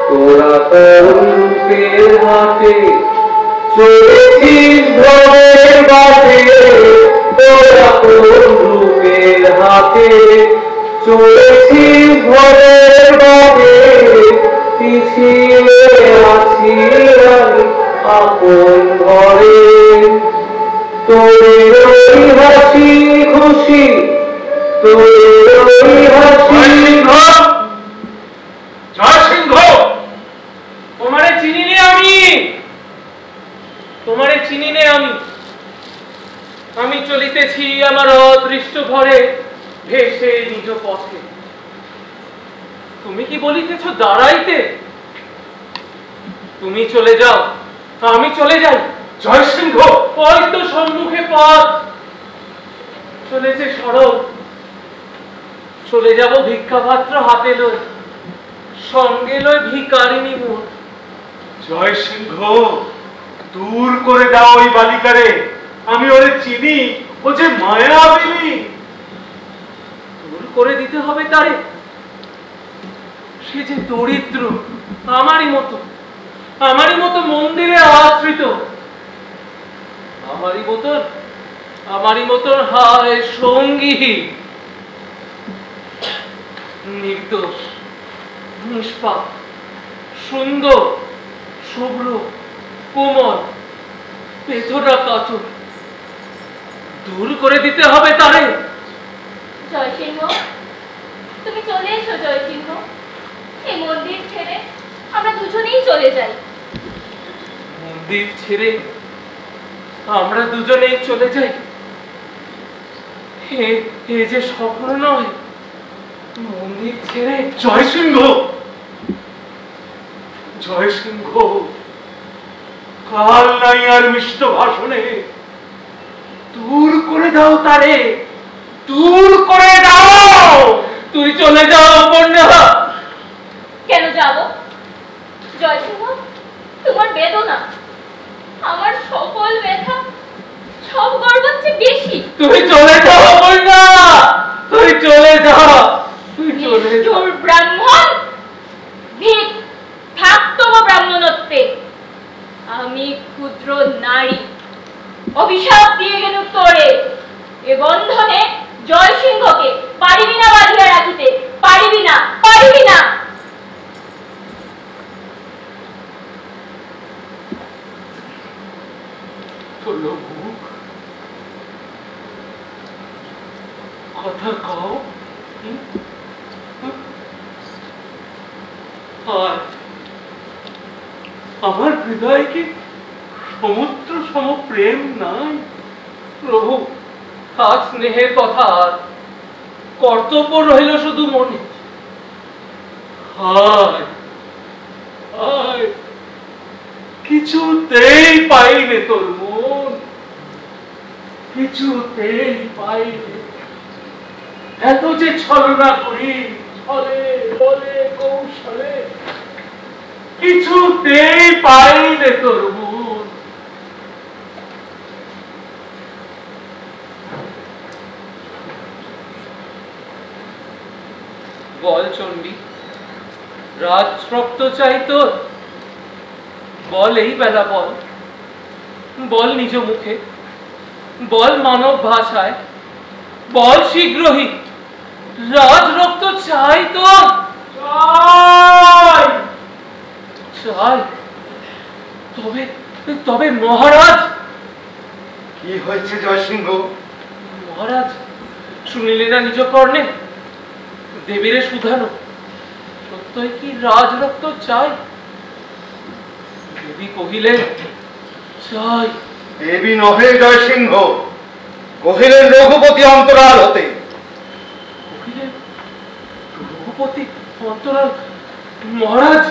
তোরা রূপের হাতে চলেছিস ভবের বাটে তোরা রূপের হাতে চলেছিস ভবের বাটে পিছিয়ে আছি আমি আপন ঘরে তোর হাসি খুশি তোর হাসি জয় সিংহ, তোমারে চিনি নে আমি, তোমারে চিনি নে আমি। আমি চলিতেছি আমার অদৃষ্ট ঘরে ভেসে নিজ পথে। তুমি কি বলিতেছ দাঁড়াইতে? তুমি চলে যাও, আমি চলে যাই। জয় সিংহ, হয়তো সম্মুখে পথ চলেছে সড়ক, চলে যাব ভিক্ষাপাত্র হাতে লই, সঙ্গে লই ভিখারিনী মোর। জয় সিংহ, দূর করে দাও ওই বালিকারে। আমি ওরে চিনি, ও যে মায়াবিনী। দূর করে দিতে হবে তারে। সে যে দরিদ্র, আমারই মতো মন্দিরে আশ্রিত, আমারই মতন হায় সঙ্গী, নির্দোষ, নিষ্পাপ, সুন্দর, শুভ্র, কোমল, পেথরা কাতর। দূর করে দিতে হবে তারে। জয়সিংহ, তুমি চলে এসো। জয়সিংহ, এই মন্দির ছেড়ে আমরা দুজনেই চলে যাই। মন্দির ছেড়ে আমরা দুজনেই চলে যাই? এ যে স্বপ্ন নয়, মন্দির ছেড়ে। জয় সিংহ, জয় সিংহ, কাল নাই আর মিষ্ট ভাষণে। দূর করে দাও তারে, দূর করে দাও। তুই চলে যাও অপর্ণা। কেন যাব? জয়সিংহ, তোমার বেদনা আমার সকল ব্যথা সব গর্বের চেয়ে বেশি। তুই চলে যাও অপর্ণা, তুই চলে যাও, তুই চলে যাও। নিষ্ঠুর ব্রাহ্মণ, ভিক থাকতম ব্রাহ্মণত্বে। আমি ক্ষুদ্র নারী, অভিশাপ দিয়ে গেল তোরে। এ বন্ধনে জয়সিংহকে পারিবি না বাঁধিয়া রাখিতে, পারিবি না, পারিবি না। কথা কও। আমার হৃদয়ে কি সমুদ্র সম প্রেম নাই? প্রভু, আজ স্নেহের কথা কর্তব্য রইল শুধু মনে। হায় হায়, কিছুতেই পাইনে তোর মন, কিছুতেই পাইনে। এত যে ছলনা করি ছলে বলে কৌশলে, কিছুতেই পাইনে তোর মন। বল চণ্ডী, রাজ রক্ত চাই তোর? বল এই বেলা, বল বল নিজ মুখে, বল মানব ভাষায়, বল শীঘ্রই, রাজ রক্ত চাই তোর? চাই চাই। তবে তবে মহারাজ। কি হয়েছে জয়সিংহ? মহারাজ শুনিলে না নিজ কর্ণে দেবীরে শুধানো, সত্যই কি রাজ রক্ত চাই? দেবী কহিলেন চাই। দেবী নহে জয়সিংহ, কহিলেন রঘুপতি অন্তরাল হতে। কহিলেন রঘুপতি অন্তরাল? মহারাজ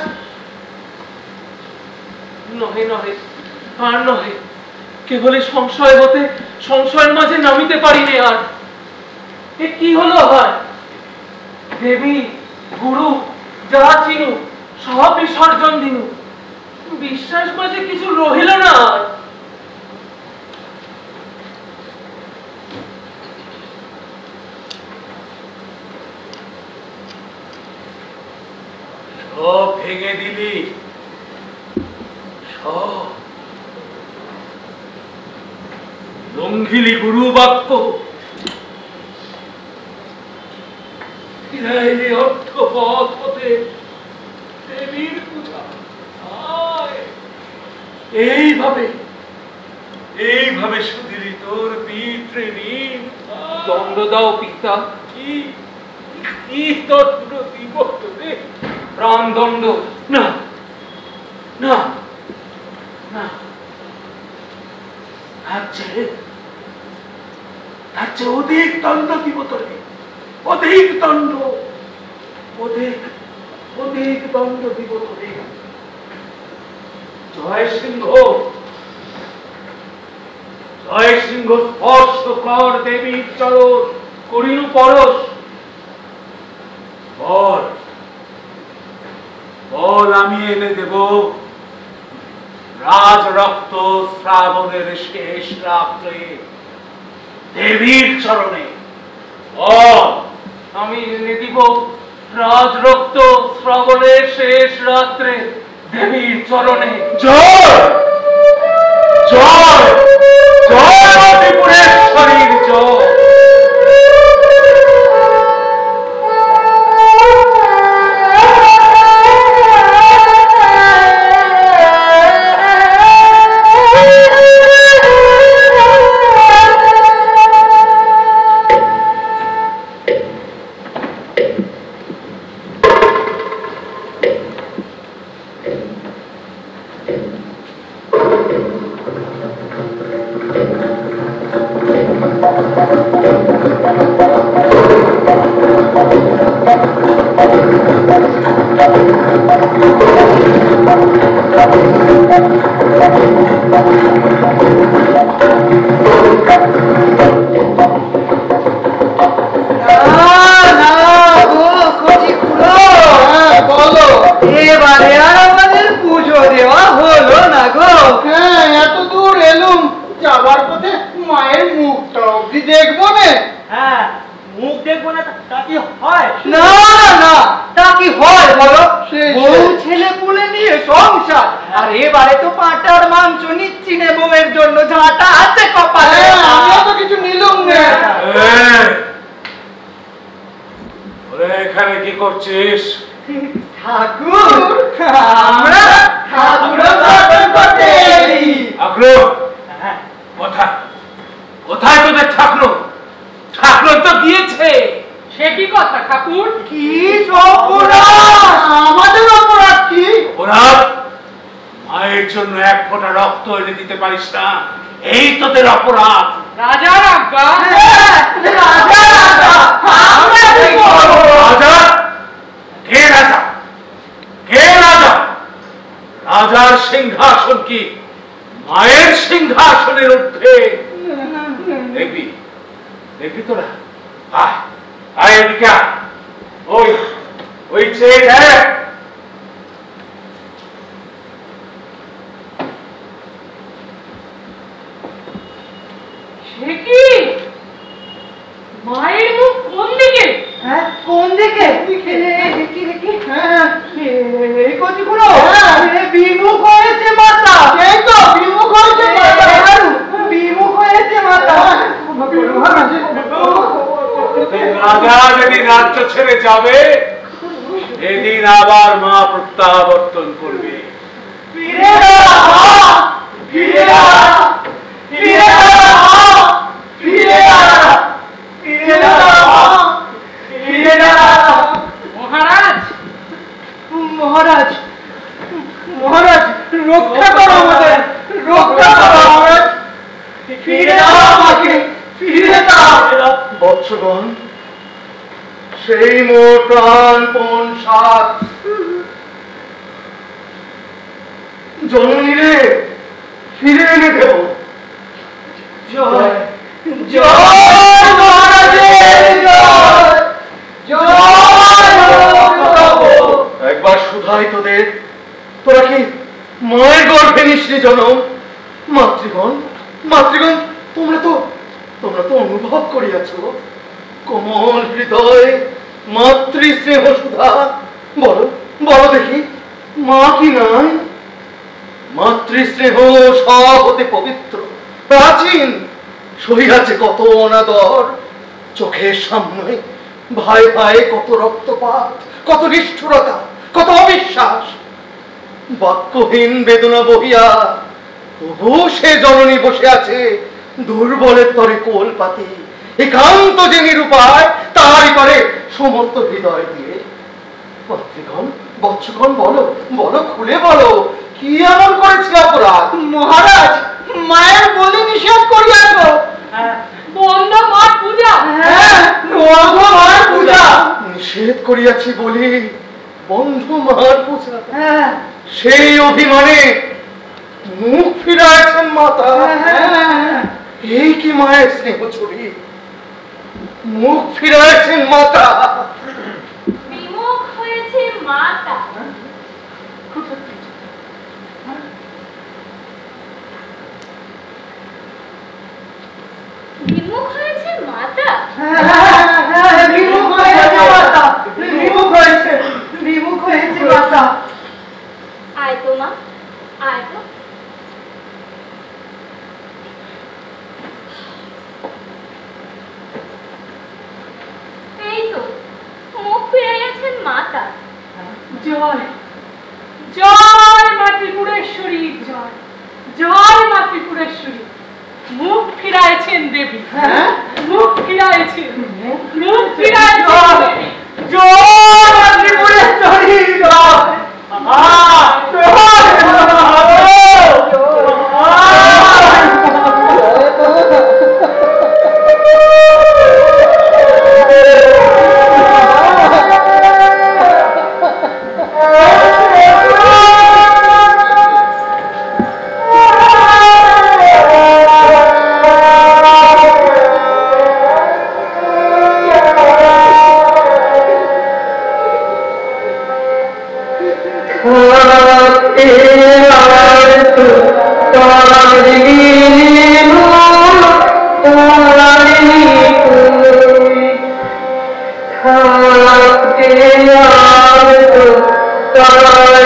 নহে নহে, আর নহে, কেবল সংশয় হতে সংশয়ের মাঝে নামিতে পারিনি আর। এ কি হলো? হয় দেবী গুরু যা চিনু সব বিসর্জন দিনু, বিশ্বাস মাঝে কিছু রহিল না আর। সব ভেঙে দিলি, সব লঙ্ঘিলি গুরু বাক্য, ফিরাইলি অর্থপথ হতে দেবীর পূজা। এইভাবে এইভাবে শুধিলি তোর পিতৃঋণ। দণ্ড দাও পিতা। কি কি দণ্ড দিব তোরে? প্রাণ দণ্ড। না না না, তার চেয়ে অধিক দণ্ড দিব তোরে, অধিক দণ্ড, অধিক অধিক দণ্ড দিব তোরে। জয়সিংহ, জয়সিংহ স্পর্শ কর দেবীর চরণ, করিনু পরশ। বল বল, আমি এনে দেব রাজ রক্ত শ্রাবণের শেষ রাত্রে দেবীর চরণে। বল, আমি এনে দিব রাজ রক্ত শ্রাবণের শেষ রাত্রে দেবীর চরণে। জয় জয় জয় ত্রিপুরেশ্বরীর জয়। এবারে আর আমাদের পুজো দেওয়া হলো না গো। হ্যাঁ, এত দূর এলুম, যাবার পথে মায়ের মুখটা অব্দি দেখবো না। হ্যাঁ, মুখ দেখবো না তা কি হয়? না না, তা কি হয় বলো? বউ ছেলে পুলে নিয়ে সংসার, আর এবারে তো পাঁটার মাংস নিচ্ছি নে বউয়ের জন্য, ঝাঁটা আছে কপালে। আমরা তো কিছু নিলুম না। এখানে কি করছিস? ঠাকুর, আমরা ঠাকুর দর্শন করতে এলি। ঠাকুর কোথায়? কোথায় তোদের ঠাকুর? ঠাকুর তো গিয়েছে। সে কি কথা ঠাকুর? কি অপরাধ? আমাদের অপরাধ কি? অপরাধ? মায়ের জন্য এক ফোঁটা রক্ত এনে দিতে পারিস না, এই তোদের অপরাধ। রাজার আজ্ঞা। রাজা রাজা, আমরা রাজা কে রাজা? কে রাজা? রাজার সিংহাসন কি মায়ের সিংহাসনের ঊর্ধ্বে? দেখবি দেখবি তোরা, আয় আয় এদিকে আয়। ওই ওই চেয়ে দেখ। সে কি মায়ের মুখ কোন দিকে? হ্যাঁ কোন দিকে? দেখি দেখি। হ্যাঁ এই কচিগুলো বিমুখ হয়েছে মাতা। এই তো বিমুখ হয়েছে মাতা। বিমুখ হয়েছে মাতা। রাজা যেদিন রাজ্য ছেড়ে যাবে সেদিন আবার মা প্রত্যাবর্তন করবে। ফিরে আ, ফিরে আ, ফিরে আ, ফিরে আ, ফিরে আ, ফিরে আ। মহারাজ, মহারাজ, মহারাজ রক্ষা করো আমাদের, রক্ষা করো মহারাজ। ফিরে দাও আমাকে, ফিরে দাও। বৎসগণ, সেই মোর প্রাণপণ সাত জননীরে ফিরে এনে দেব। জয় জয় মহারাজের জয়, জয় হোক। একবার শুধাই তোদের, তোরা কি মায়ের গর্ভে নিশ্চয় জনম? মাতৃগণ, মাতৃগণ, তোমরা তো অনুভব করিয়াছ কোমল হৃদয় মাতৃ স্নেহ সুধা। বলো বলো দেখি, মা কি নাই? মাতৃ স্নেহ সব হতে পবিত্র, প্রাচীন, সহিয়াছে কত অনাদর। চোখের সামনে ভাই ভাই কত রক্তপাত, কত নিষ্ঠুরতা, কত অবিশ্বাস। বাক্যহীন বেদনা বহিয়া তবু সে জননী বসে আছে দুর্বলের তরে কোল পাতি, একান্ত যে নিরুপায় তারই করে সমস্ত হৃদয় দিয়ে। মাতৃগণ, বৎসগণ, বলো বলো, খুলে বলো, কি এমন করেছে অপরাধ? মহারাজ মায়ের বলি নিষেধ করিয়াছ। বন্ধ মার পূজা। হ্যাঁ বন্ধ মায়ের পূজা। নিষেধ করিয়াছি বলি বন্ধ মার পূজা। হ্যাঁ সেই অভিমানে মুখ ফিরাইছেন মাতা। এই কি মায়ের স্নেহ ছড়ি, মুখ ফিরাইছেন মাতা। বিমুখ হয়েছে মাতা। বিমুখ হয়েছে মাতা। বিমুখ হয়েছে মাতা, বিমুখ হয়েছে, বিমুখ হয়েছে মাতা। আয় তো মা, আয় তো। এই তো মুখ ফিরাইয়াছেন মাতা। জয় জয় মা ত্রিপুরেশ্বরী, জয় জয় মা ত্রিপুরেশ্বরী। মুখ ফিরাইছেন দেবী, মুখ ফিরাইছেন, মুখ ফিরাইছেন দেবী। জয় মা ত্রিপুরেশ্বরী, জয়। Sorry.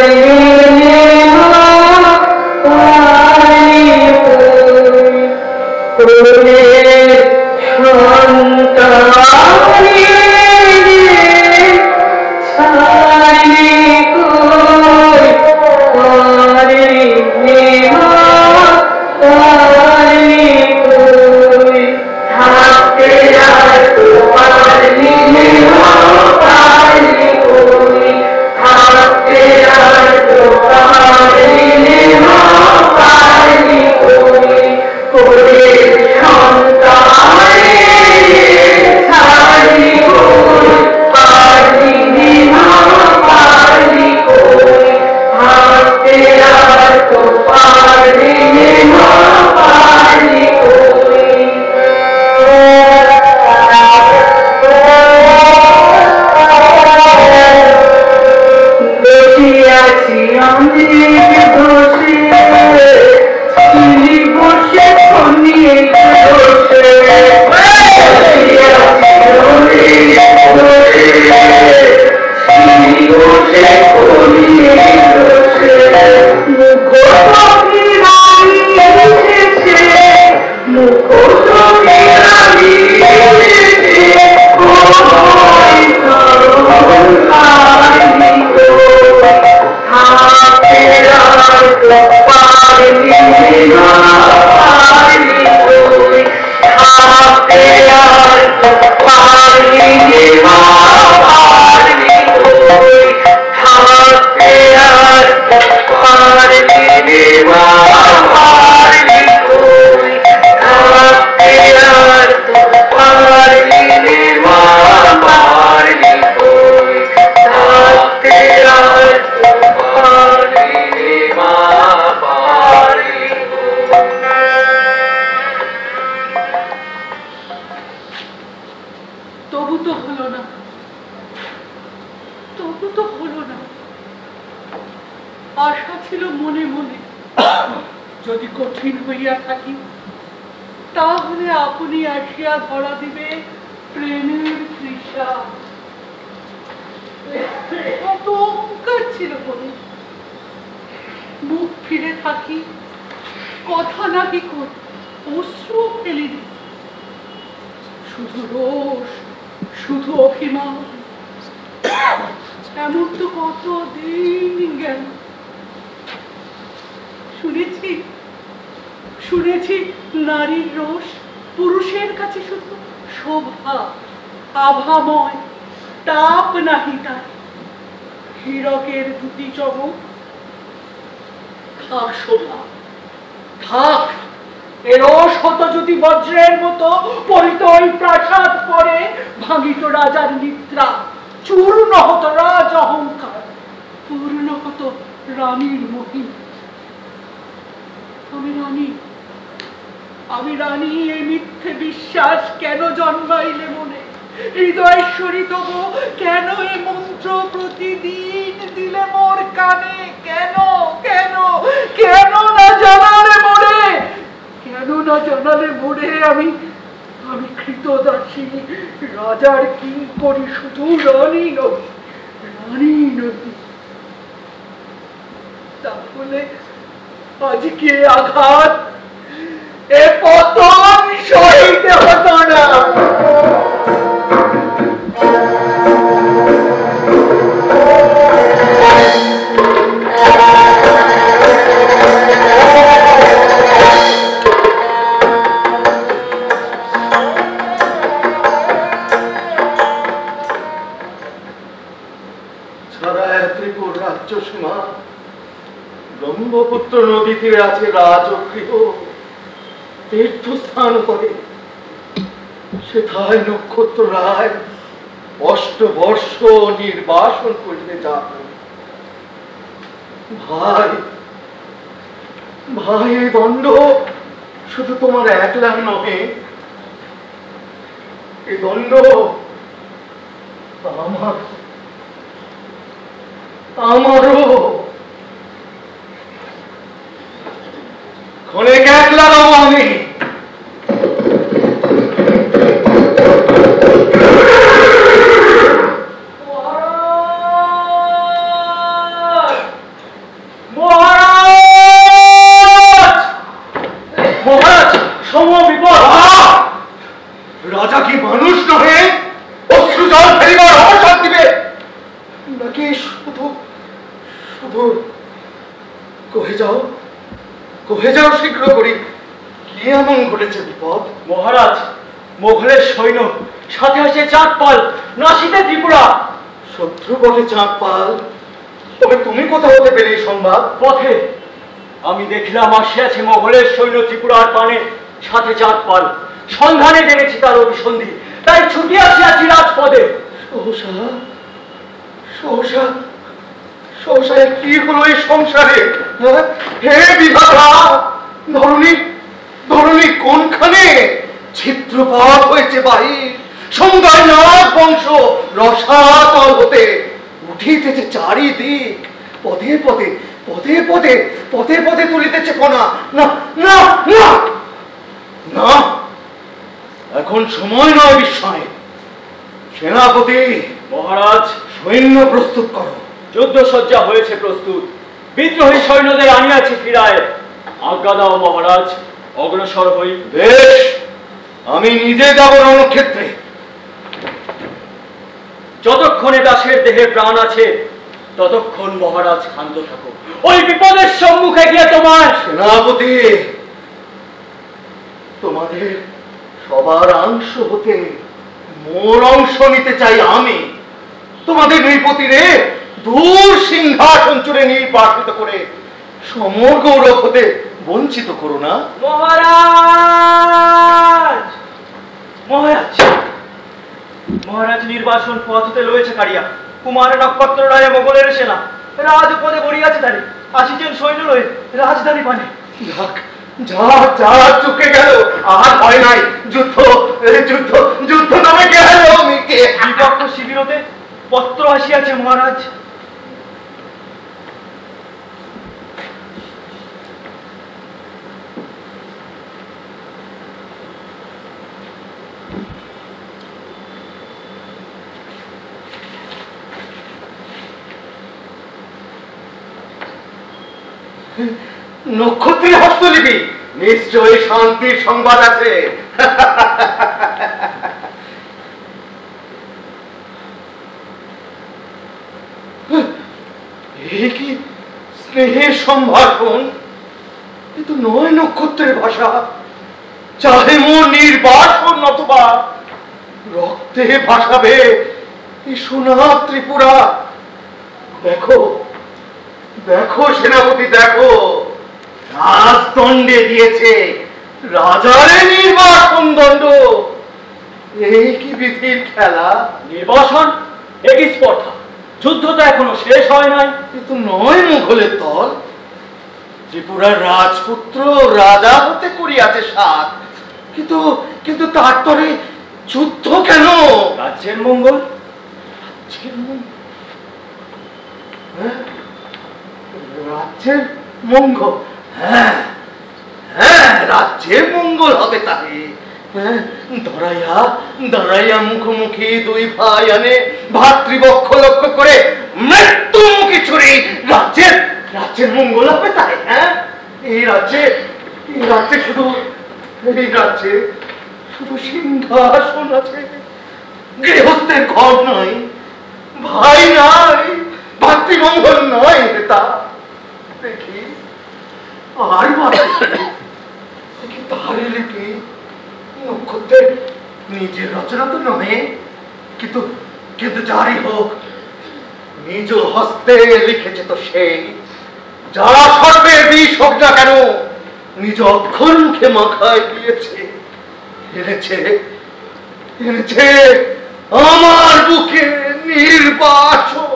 আশা ছিল মনে মনে, যদি কঠিন হইয়া থাকি তাহলে আপনি আসিয়া ধরা দিবে প্রেমের তৃষা। কত অহংকার ছিল মনে, মুখ ফিরে থাকি, কথা নাকি কই, অশ্রু ফেলিনি, শুধু রোষ, শুধু অভিমান। এমন তো কতদিন গেল। শুনেছি শুনেছি নারীর রোষ পুরুষের কাছে শুধু শোভা, আভাময়, তাপ নাহি তার, হীরকের দুটি চমক। থাক শোভা, থাক, এ রোষ হতো যদি বজ্রের মতো পরিতই প্রাসাদ পরে ভাঙিত রাজার নিদ্রা, চূর্ণ হতো রাজ অহংকার, পূর্ণ হতো রানীর মহিমা। আমি রানী, এই মিথ্যে বিশ্বাস কেন জন্মাইলে মনে? হৃদয়েশ্বরী তবু কেন এ মন্ত্র প্রতিদিন দিলে মোর কানে? কেন কেন কেন না জানালে মোরে? কেন না জানালে মোরে? আমি কৃতদাসী, রাজার কি করি, শুধু রানী নই, রানী নই। তাহলে আজকে আঘাত, এ পতন সইতে হতো না। ত্রিপুর রাজ্য সীমা, ব্রহ্মপুত্র নদী তীরে আছে রাজগৃহ, তীর্থস্থান করে সেথায় নক্ষত্র রায় অষ্টবর্ষ নির্বাসন করিতে যান। ভাই ভাই, এই দণ্ড শুধু তোমার একলা নহে, এই দণ্ড আমারও। ক্ষণেক একলা নব আমি, রাজা কি মানুষ নহে? অশ্রু জল ফেলিবার অবসর দিবে নাকি শুধু শুধু? কহে যাও শীঘ্র করি, কি এমন ঘটেছে বিপদ? মহারাজ, মোঘলের সৈন্য, সাথে আসে চাঁদপাল, নাসিতে ত্রিপুরা। শত্রু বটে চাঁদপাল, তবে তুমি কোথা হতে পেলে এই সংবাদ? পথে আমি দেখলাম আসিয়াছে মোঘলের সৈন্য ত্রিপুরার পানে, সাথে চাঁদপাল। সন্ধানে জেনেছি তার অভিসন্ধি, তাই ছুটি আসিয়াছি রাজপদে। সহসা কি হলো এই সংসারে? হে বিধাতা, ধরণী কোনখানে? ছিদ্রপথ হয়েছে বাহির, সমুদায় নাগ বংশ রসাতল হতে উঠিতেছে চারিদিক, পদে পদে পদে পদে পদে পদে তুলিতেছে কণা। না না না না, এখন সময় নয় বিস্ময়। সেনাপতি মহারাজ, সৈন্য প্রস্তুত করো। যুদ্ধসজ্জা হয়েছে প্রস্তুত, বিদ্রোহী সৈন্যদের আনিয়াছি ফিরায়। আজ্ঞা দাও মহারাজ, অগ্রসর হই। বেশ, আমি নিজে যাব রণক্ষেত্রে। যতক্ষণে দাসের দেহে প্রাণ আছে ততক্ষণ মহারাজ শান্ত থাকো। ওই বিপদের সম্মুখে গিয়ে তোমার সেনাপতি, তোমাদের সবার অংশ হতে মোর অংশ নিতে চাই আমি। তোমাদের নৃপতিরে দূর সিংহাসন চড়ে নির্বাসিত করে সমর গৌরব হতে বঞ্চিত করো না। মহারাজ মহারাজ মহারাজ নির্বাসন পথ হতে লয়েছে কারিয়া। কুমার নক্ষত্র রায় মোগলের সেনা রাজপদে বড়িয়াছে তারে, 80 জন সৈন্য লয়ে রাজধানী পানে। যাক, যা যা চুকে গেল, আর হয় নাই। যুদ্ধ যুদ্ধ যুদ্ধ নামে গেল মিটে। বিপক্ষ শিবিরতে পত্র আসিয়াছে মহারাজ। নক্ষত্রের হস্তলিপি, নিশ্চয়ই শান্তির সংবাদ আছে। এই কি স্নেহের সম্ভাষণ! এ তো নয় নক্ষত্রের ভাষা। চাহে মোর নির্বাসন নতুবা রক্তে ভাসাবে এই সোনা ত্রিপুরা। দেখো দেখো সেনাপতি, দেখো, রাজদণ্ডে দিয়েছে রাজারে নির্বাসন দণ্ড। এই কি বিধির খেলা! নির্বাসন একই স্পর্ধা, যুদ্ধ তো এখনো শেষ হয় নাই। কিন্তু নয় মুঘলের দল। ত্রিপুরার রাজপুত্র রাজা হতে করিয়াছে সাত, কিন্তু কিন্তু তার তরে যুদ্ধ কেন? রাজ্যের মঙ্গল। রাজ্যের মঙ্গল? হ্যাঁ, রাজ্যের মঙ্গল। হ্যাঁ হ্যাঁ, রাজ্যের মঙ্গল হবে তাই। দাঁড়াইয়া দাঁড়াইয়া মুখোমুখি দুই ভাই আনে ভাতৃপক্ষ লক্ষ্য করে মৃত্যুমুখী ছুরি। রাজ্যের রাজ্যের মঙ্গল হবে তাই। হ্যাঁ, এই রাজ্যে শুধু সিংহাসন আছে, গৃহস্থের ঘর নাই, ভাই নাই, ভাতৃমঙ্গল নাই। তা দেখি আর দেখি তাহারে লিপি। নক্ষত্রের নিজের রচনা তো নহে, কিন্তু কিন্তু যারই হোক নিজ হস্তে লিখেছে তো সেই। যারা সর্বের বিষ হোক না কেন, নিজ অক্ষর মুখে মাখায় দিয়েছে। এনেছে আমার বুকে নির্বাসন।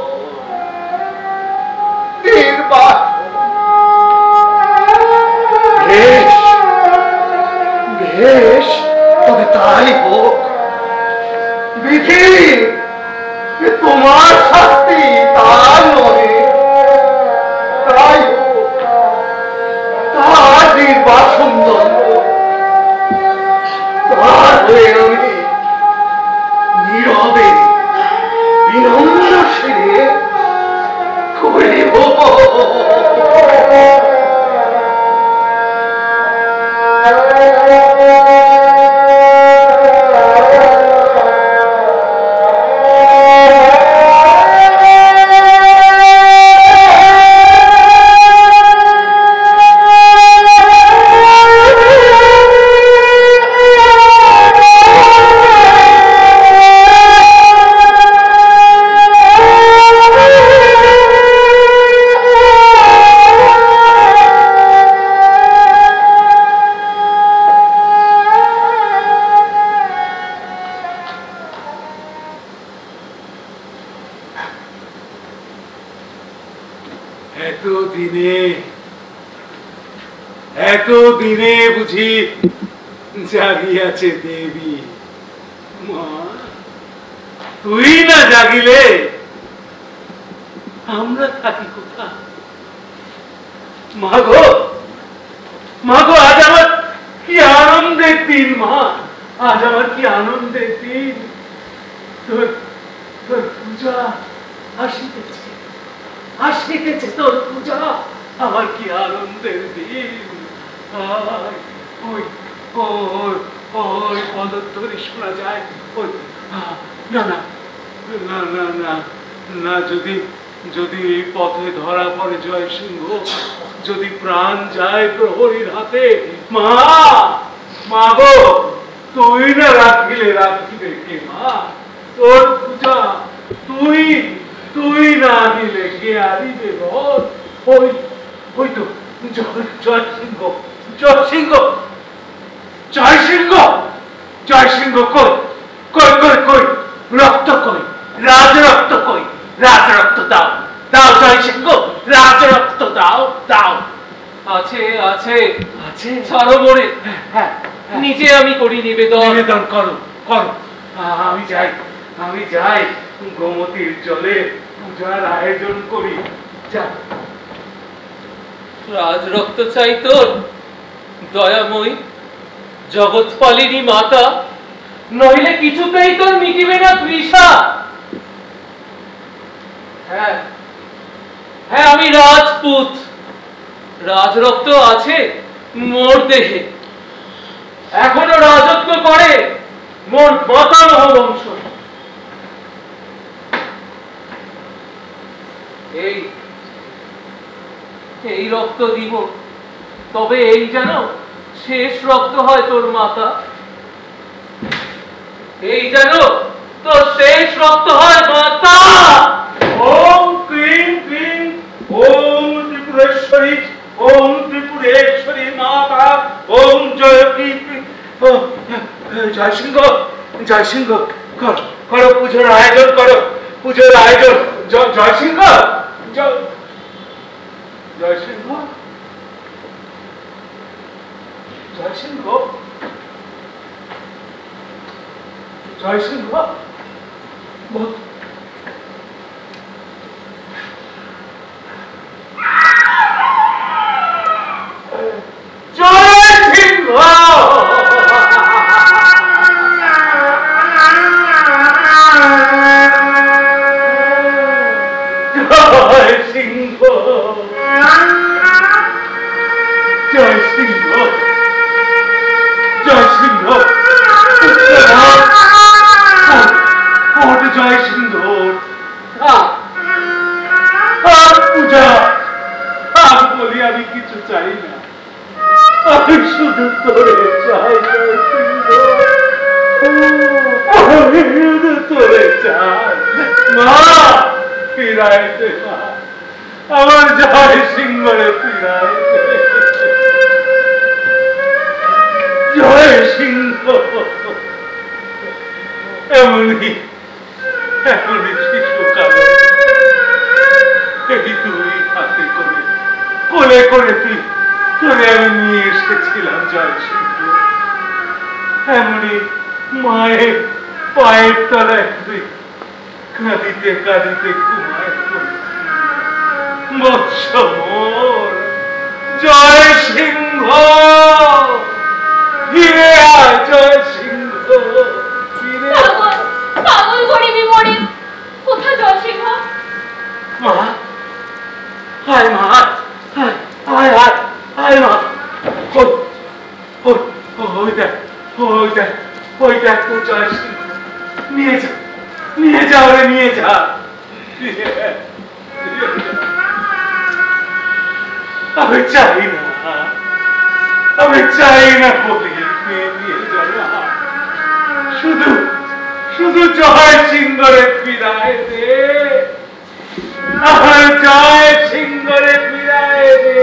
বেশ বেশ, তবে তাই হোক। বিধি, তোমার শাস্তি তার নহে, তাই হোক তার নির্বাসন দণ্ড। তার হয়ে আমি নীরবে বিনম্র শিরে করিব। এতদিনে বুঝি জাগিয়াছে দেবী। মা, তুই না জাগিলে আমরা থাকি কোথা? মাগো মাগো, আজ আমার কি আনন্দের দিন। মা, আজ আমার কি আনন্দের দিন। তোর পূজা আসিতেছে, আসিতেছে তোর পূজা। আমার কি আনন্দের দিন। ওই ওই ওই পদধ্বনি শোনা যায়। ওই না না না না না না, যদি যদি এই পথে ধরা পড়ে জয় সিংহ, যদি প্রাণ যায় প্রহরীর হাতে, মা মা গো, তুই না রাখিলে রাখিবে কে মা? তোর পূজা তুই তুই না দিলে কে আনিবে বল? ওই ওই তো জয় সিংহ, জয় সিংহ, জয় সিংহ, জয় সিংহ কই কই কই কই, রক্ত কই, রাজ রক্ত কই, রাজ রক্ত দাও দাও, জয় সিংহ, রাজ রক্ত দাও দাও। আছে আছে আছে? ছাড়ো মোরে, হ্যাঁ, নিজে আমি করি নিবেদন। নিবেদন করো করো। আমি যাই, আমি যাই, গোমতীর জলে পূজার আয়োজন করি। যা। রাজ রক্ত চাই তোর, দয়াময়ী জগৎপালিনী মাতা, নইলে কিছুতেই তোর মিটিবে না তৃষা। হ্যাঁ হ্যাঁ, আমি রাজপুত, রাজ রক্ত আছে মোর দেহে, এখনো রাজত্ব করে মোর মাতামহ বংশ। এই এই রক্ত দিব, তবে এই যেন শেষ রক্ত হয় তোর মাতা, এই যেন তোর শেষ রক্ত হয় মাতা। ওম ক্রিম ক্রিম, ওম ত্রিপুরেশ্বরী, ওম ত্রিপুরেশ্বরী মাতা, ওম জয়কী। জয় সিংহ, জয় সিংহ, করো পুজোর আয়োজন, করো পুজোর আয়োজন। জয় সিংহ, জয় সিংহ, জয় সিংহ, জয় সিংহ। জয় সিংহ, জয় সিংহ, জয় সিংহ, জয় সিংহ, জয় সিংহ। আর পূজা, আর বলি আমি কিছু চাই না, আমি শুধু তোরে চাই জয় সিংহ, আমি শুধু তোরে চাই। মা ফিরাই দে, মা আমার জয় সিংহরে ফিরাই দে। জয় সিংহ, এমনই এমনই শিশুকালে এই দুই হাতে করে কোলে করে তুই তোরে আমি নিয়ে এসেছিলাম জয় সিংহ। এমনই মায়ের পায়ের তলায় তুই কাঁদিতে কাঁদিতে ঘুমায় পড়েছিস। বৎস মোর জয় সিংহ, ফিরে আয় জয় সিংহ, ফিরে আয়। পাগল করিবি মোরে, কোথা জয় সিংহ? মা, আয় মা, আয় আয় আয় আয় মা। ওই দেখ, ওই দেখ, ওই দেখ তো জয় সিংহ। নিয়ে যা, নিয়ে যা ওরে, নিয়ে যা। আমি চাই না, আমি চাই না বলি নিয়ে যা না। শুধু শুধু জয় সিংহরে ফিরায় দে, আমার জয় সিংহরে ফিরায় দে।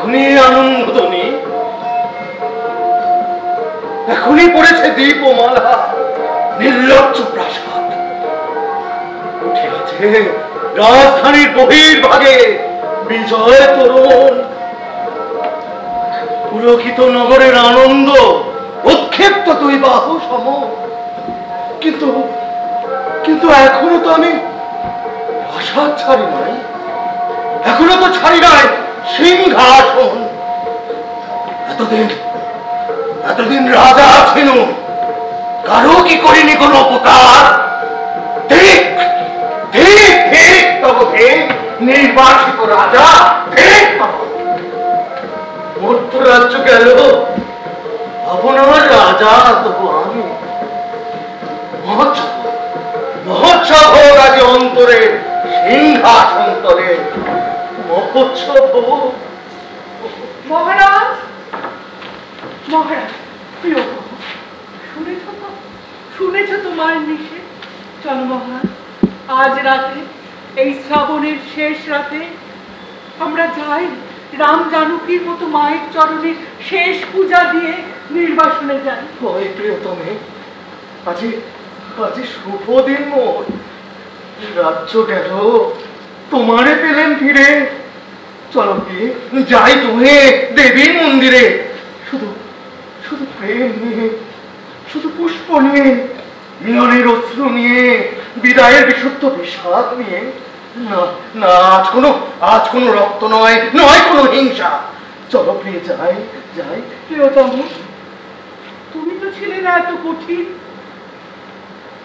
এখনই আনন্দধ্বনি, এখনই পড়েছে দীপ ও মালা, নির্লজ্জ প্রাসাদ উঠিয়াছে রাজধানীর বহির্ভাগে বিজয় তোরণ। পুলকিত নগরের আনন্দ উৎক্ষেপ্ত তুই বাহু সম। কিন্তু কিন্তু এখনো তো আমি প্রাসাদ ছাড়ি নাই, এখনো তো ছাড়ি নাই সিংহাসন। এতদিন রাজা ছিল, কারো কি করিনি কোন উপকার? ঠিক ঠিক ঠিক তব ঠিক নির্বাসিত রাজা, ঠিক তব মধ্যরাজ্য গেল আপনার রাজা, তবু আমি মহোৎসব হোক আজ অন্তরে, সিংহাসন তলে মহোৎসব হোক। মহারাজ, মহারাজ, প্রিয় শুনেছ তোমার নিষেধ? চলো মহারাজ, আজ রাতে, এই শ্রাবণের শেষ রাতে আমরা যাই রাম জানকীর মতো মায়ের চরণে শেষ পূজা দিয়ে নির্বাসনে যাই। ওই প্রিয়তমে, আজি আজি শুভ দিন মোর। রাজ্য গেল, তোমারে পেলেন ফিরে। চলো কি যাই তুমি দেবীর মন্দিরে, শুধু শুধু প্রেম নিয়ে, শুধু পুষ্প নিয়ে, মিলনের অশ্রু নিয়ে, বিদায়ের বিশুদ্ধ বিষাদ নিয়ে। না না, আজ কোনো রক্ত নয়, নয় কোনো হিংসা। চলো প্রিয়, যাই যাই। প্রিয়তম, তুমি তো ছিলে না এত কঠিন,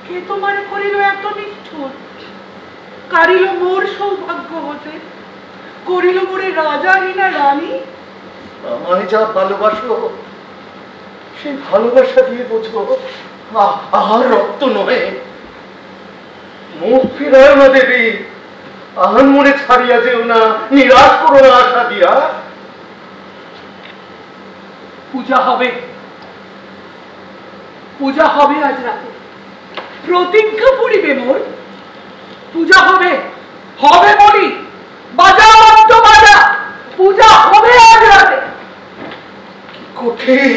কে তোমার করিল এত নিষ্ঠুর? কারিল মোর সৌভাগ্য হতে, করিল মোরে রাজাহীনা রানী। আমায় যা ভালোবাসো, সেই ভালোবাসা দিয়ে বোঝো আর রক্ত নয়। মুখ ফিরায় না দেবী, আহান মনে ছাড়িয়া যেও না, নিরাশ করো না আশা দিয়া। পূজা হবে, পূজা হবে আজ রাতে। প্রতিজ্ঞা পড়িবে মোর, পূজা হবে, হবে বলি। বাজা মন্ত্র বাজা, পূজা হবে আজ রাতে। কঠিন,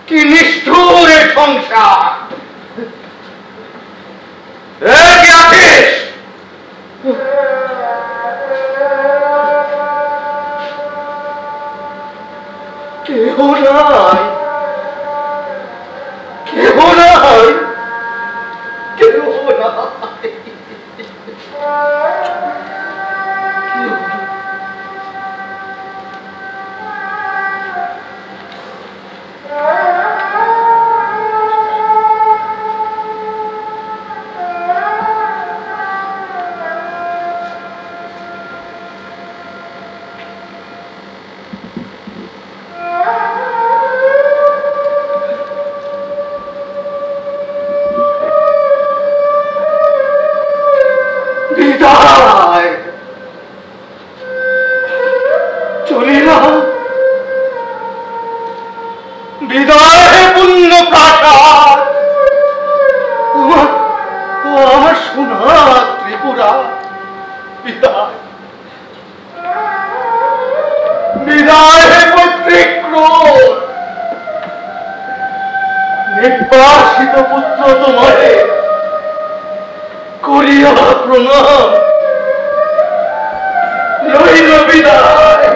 কি নিষ্ঠুর এ সংসার। কি আছিস? কেহ নাই, কেহ নাই, কেহ নাই। বিদায় পুণ্য প্রাসাদ, আমার সোনা ত্রিপুরা। বিদায় বিদায় পৈতৃক ক্রোধ, নির্বাসিত পুত্র তোমারে করিয়া প্রণাম, রইল বিদায়।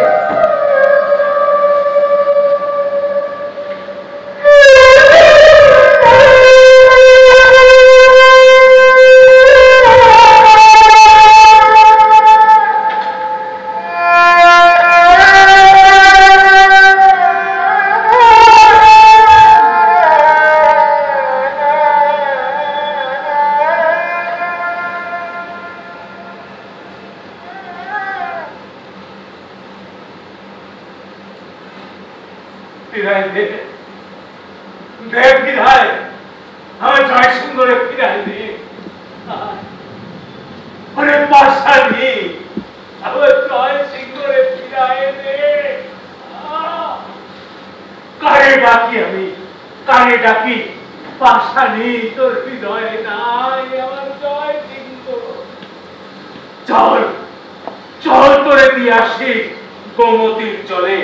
গোমতীর জলে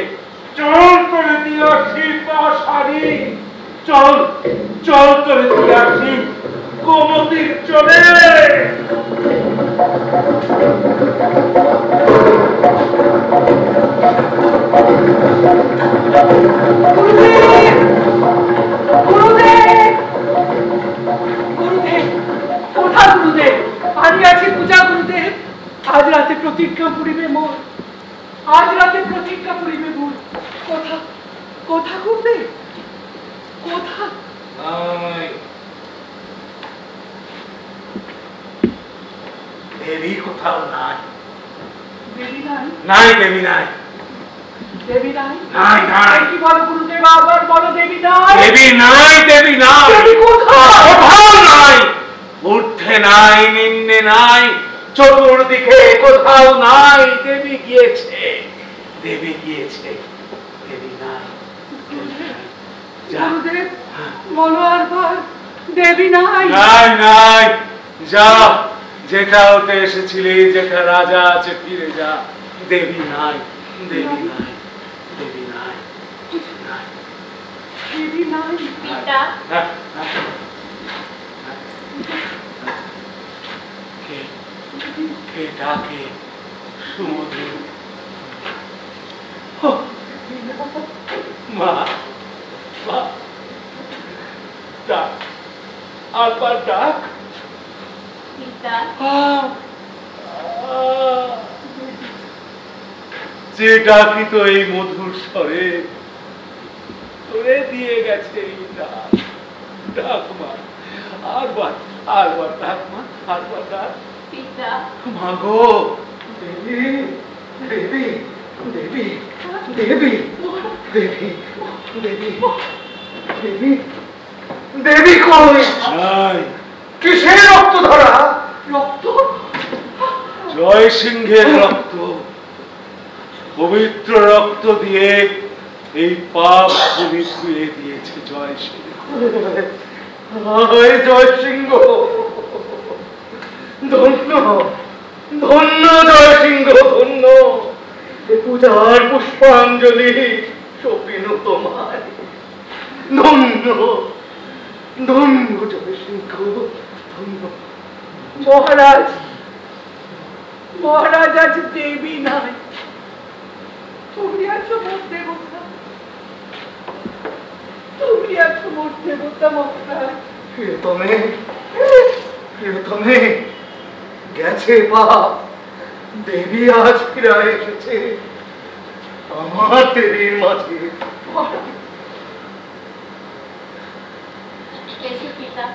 চল করে দিয়ে আসি পাশারি, চল চল করে দিয়ে আসি গোমতীর জলে। গুরুদেব! গুরুদেব! গুরুদেব! কোথা গুরুদেব? আমি আছি পূজা গুরুদেব। আজ রাতে প্রতিজ্ঞা পুরিবে মোর, আজ রাতে প্রতিজ্ঞা পুরিবে মোর। কোথা কোথা গুরুদেব? কোথা? দেবী কোথাও নাই। দেবী নাই? নাই দেবী নাই। দেবী নাই? নাই নাই। কি বলো গুরুদেব, আবার বলো দেবী নাই? দেবী নাই, দেবী নাই। দেবী কোথায়? কোথাও নাই। ঊর্ধ্বে নাই, নিম্নে নাই, চতুর্দিকে কোথাও নাই। দেবী গিয়েছে, দেবী গিয়েছে, দেবী নাই। গুরুদেব বলো আরবার, দেবী নাই? নাই নাই। যা, যেটা হতে এসেছিলি, যেটা রাজা আছে ফিরে যা। দেবী নাই, দেবী নাই, দেবী নাই, নাই। দেবী নাই? পিতা, হ্যাঁ, হ্যাঁ। কে ডাকে সুমধুর? মা, মা, ডাক, আরবার ডাক। পিতা, যে ডাকি তো এই মধুর স্বরে তোরে দিয়ে গেছে এই ডাক। ডাক মা, আরবার আরবার ডাক মা, আরবার ডাক। পিতা, মা গো, দেবী, দেবী, দেবী, দেবী, দেবী, দেবী, দেবী, দেবী কই? নাই। কিসের রক্ত ধরা? রক্ত? জয় সিংহের রক্ত, পবিত্র রক্ত দিয়ে এই পাপ ভূমি ধুয়ে দিয়েছে জয় সিংহ। জয় সিংহ, ধন্য ধন্য জয় সিংহ, ধন্য। এ পূজার পুষ্পাঞ্জলি সপিন তোমায়। ধন্য ধন্য জয় সিংহ, ধন্য। মহারাজ, মহারাজ আজ দেবী নাই, তুমি আছো মোর দেবতা, তুমি আছো মোর দেবতা মহারাজ। প্রিয়তমে, প্রিয়তমে, গেছে পাপ, দেবী আজ ফিরে এসেছে আমার দেবীর মাঝে। এসো পিতা,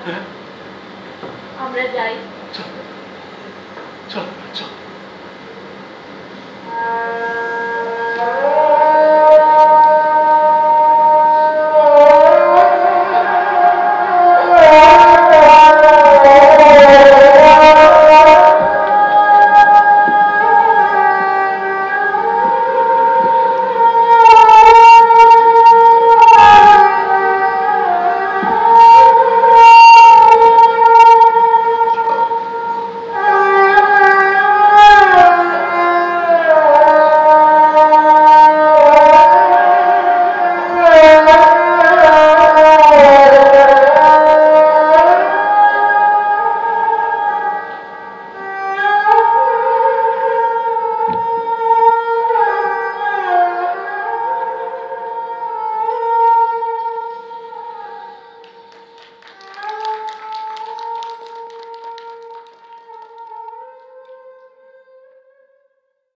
আমরা যাই। চল চল চল।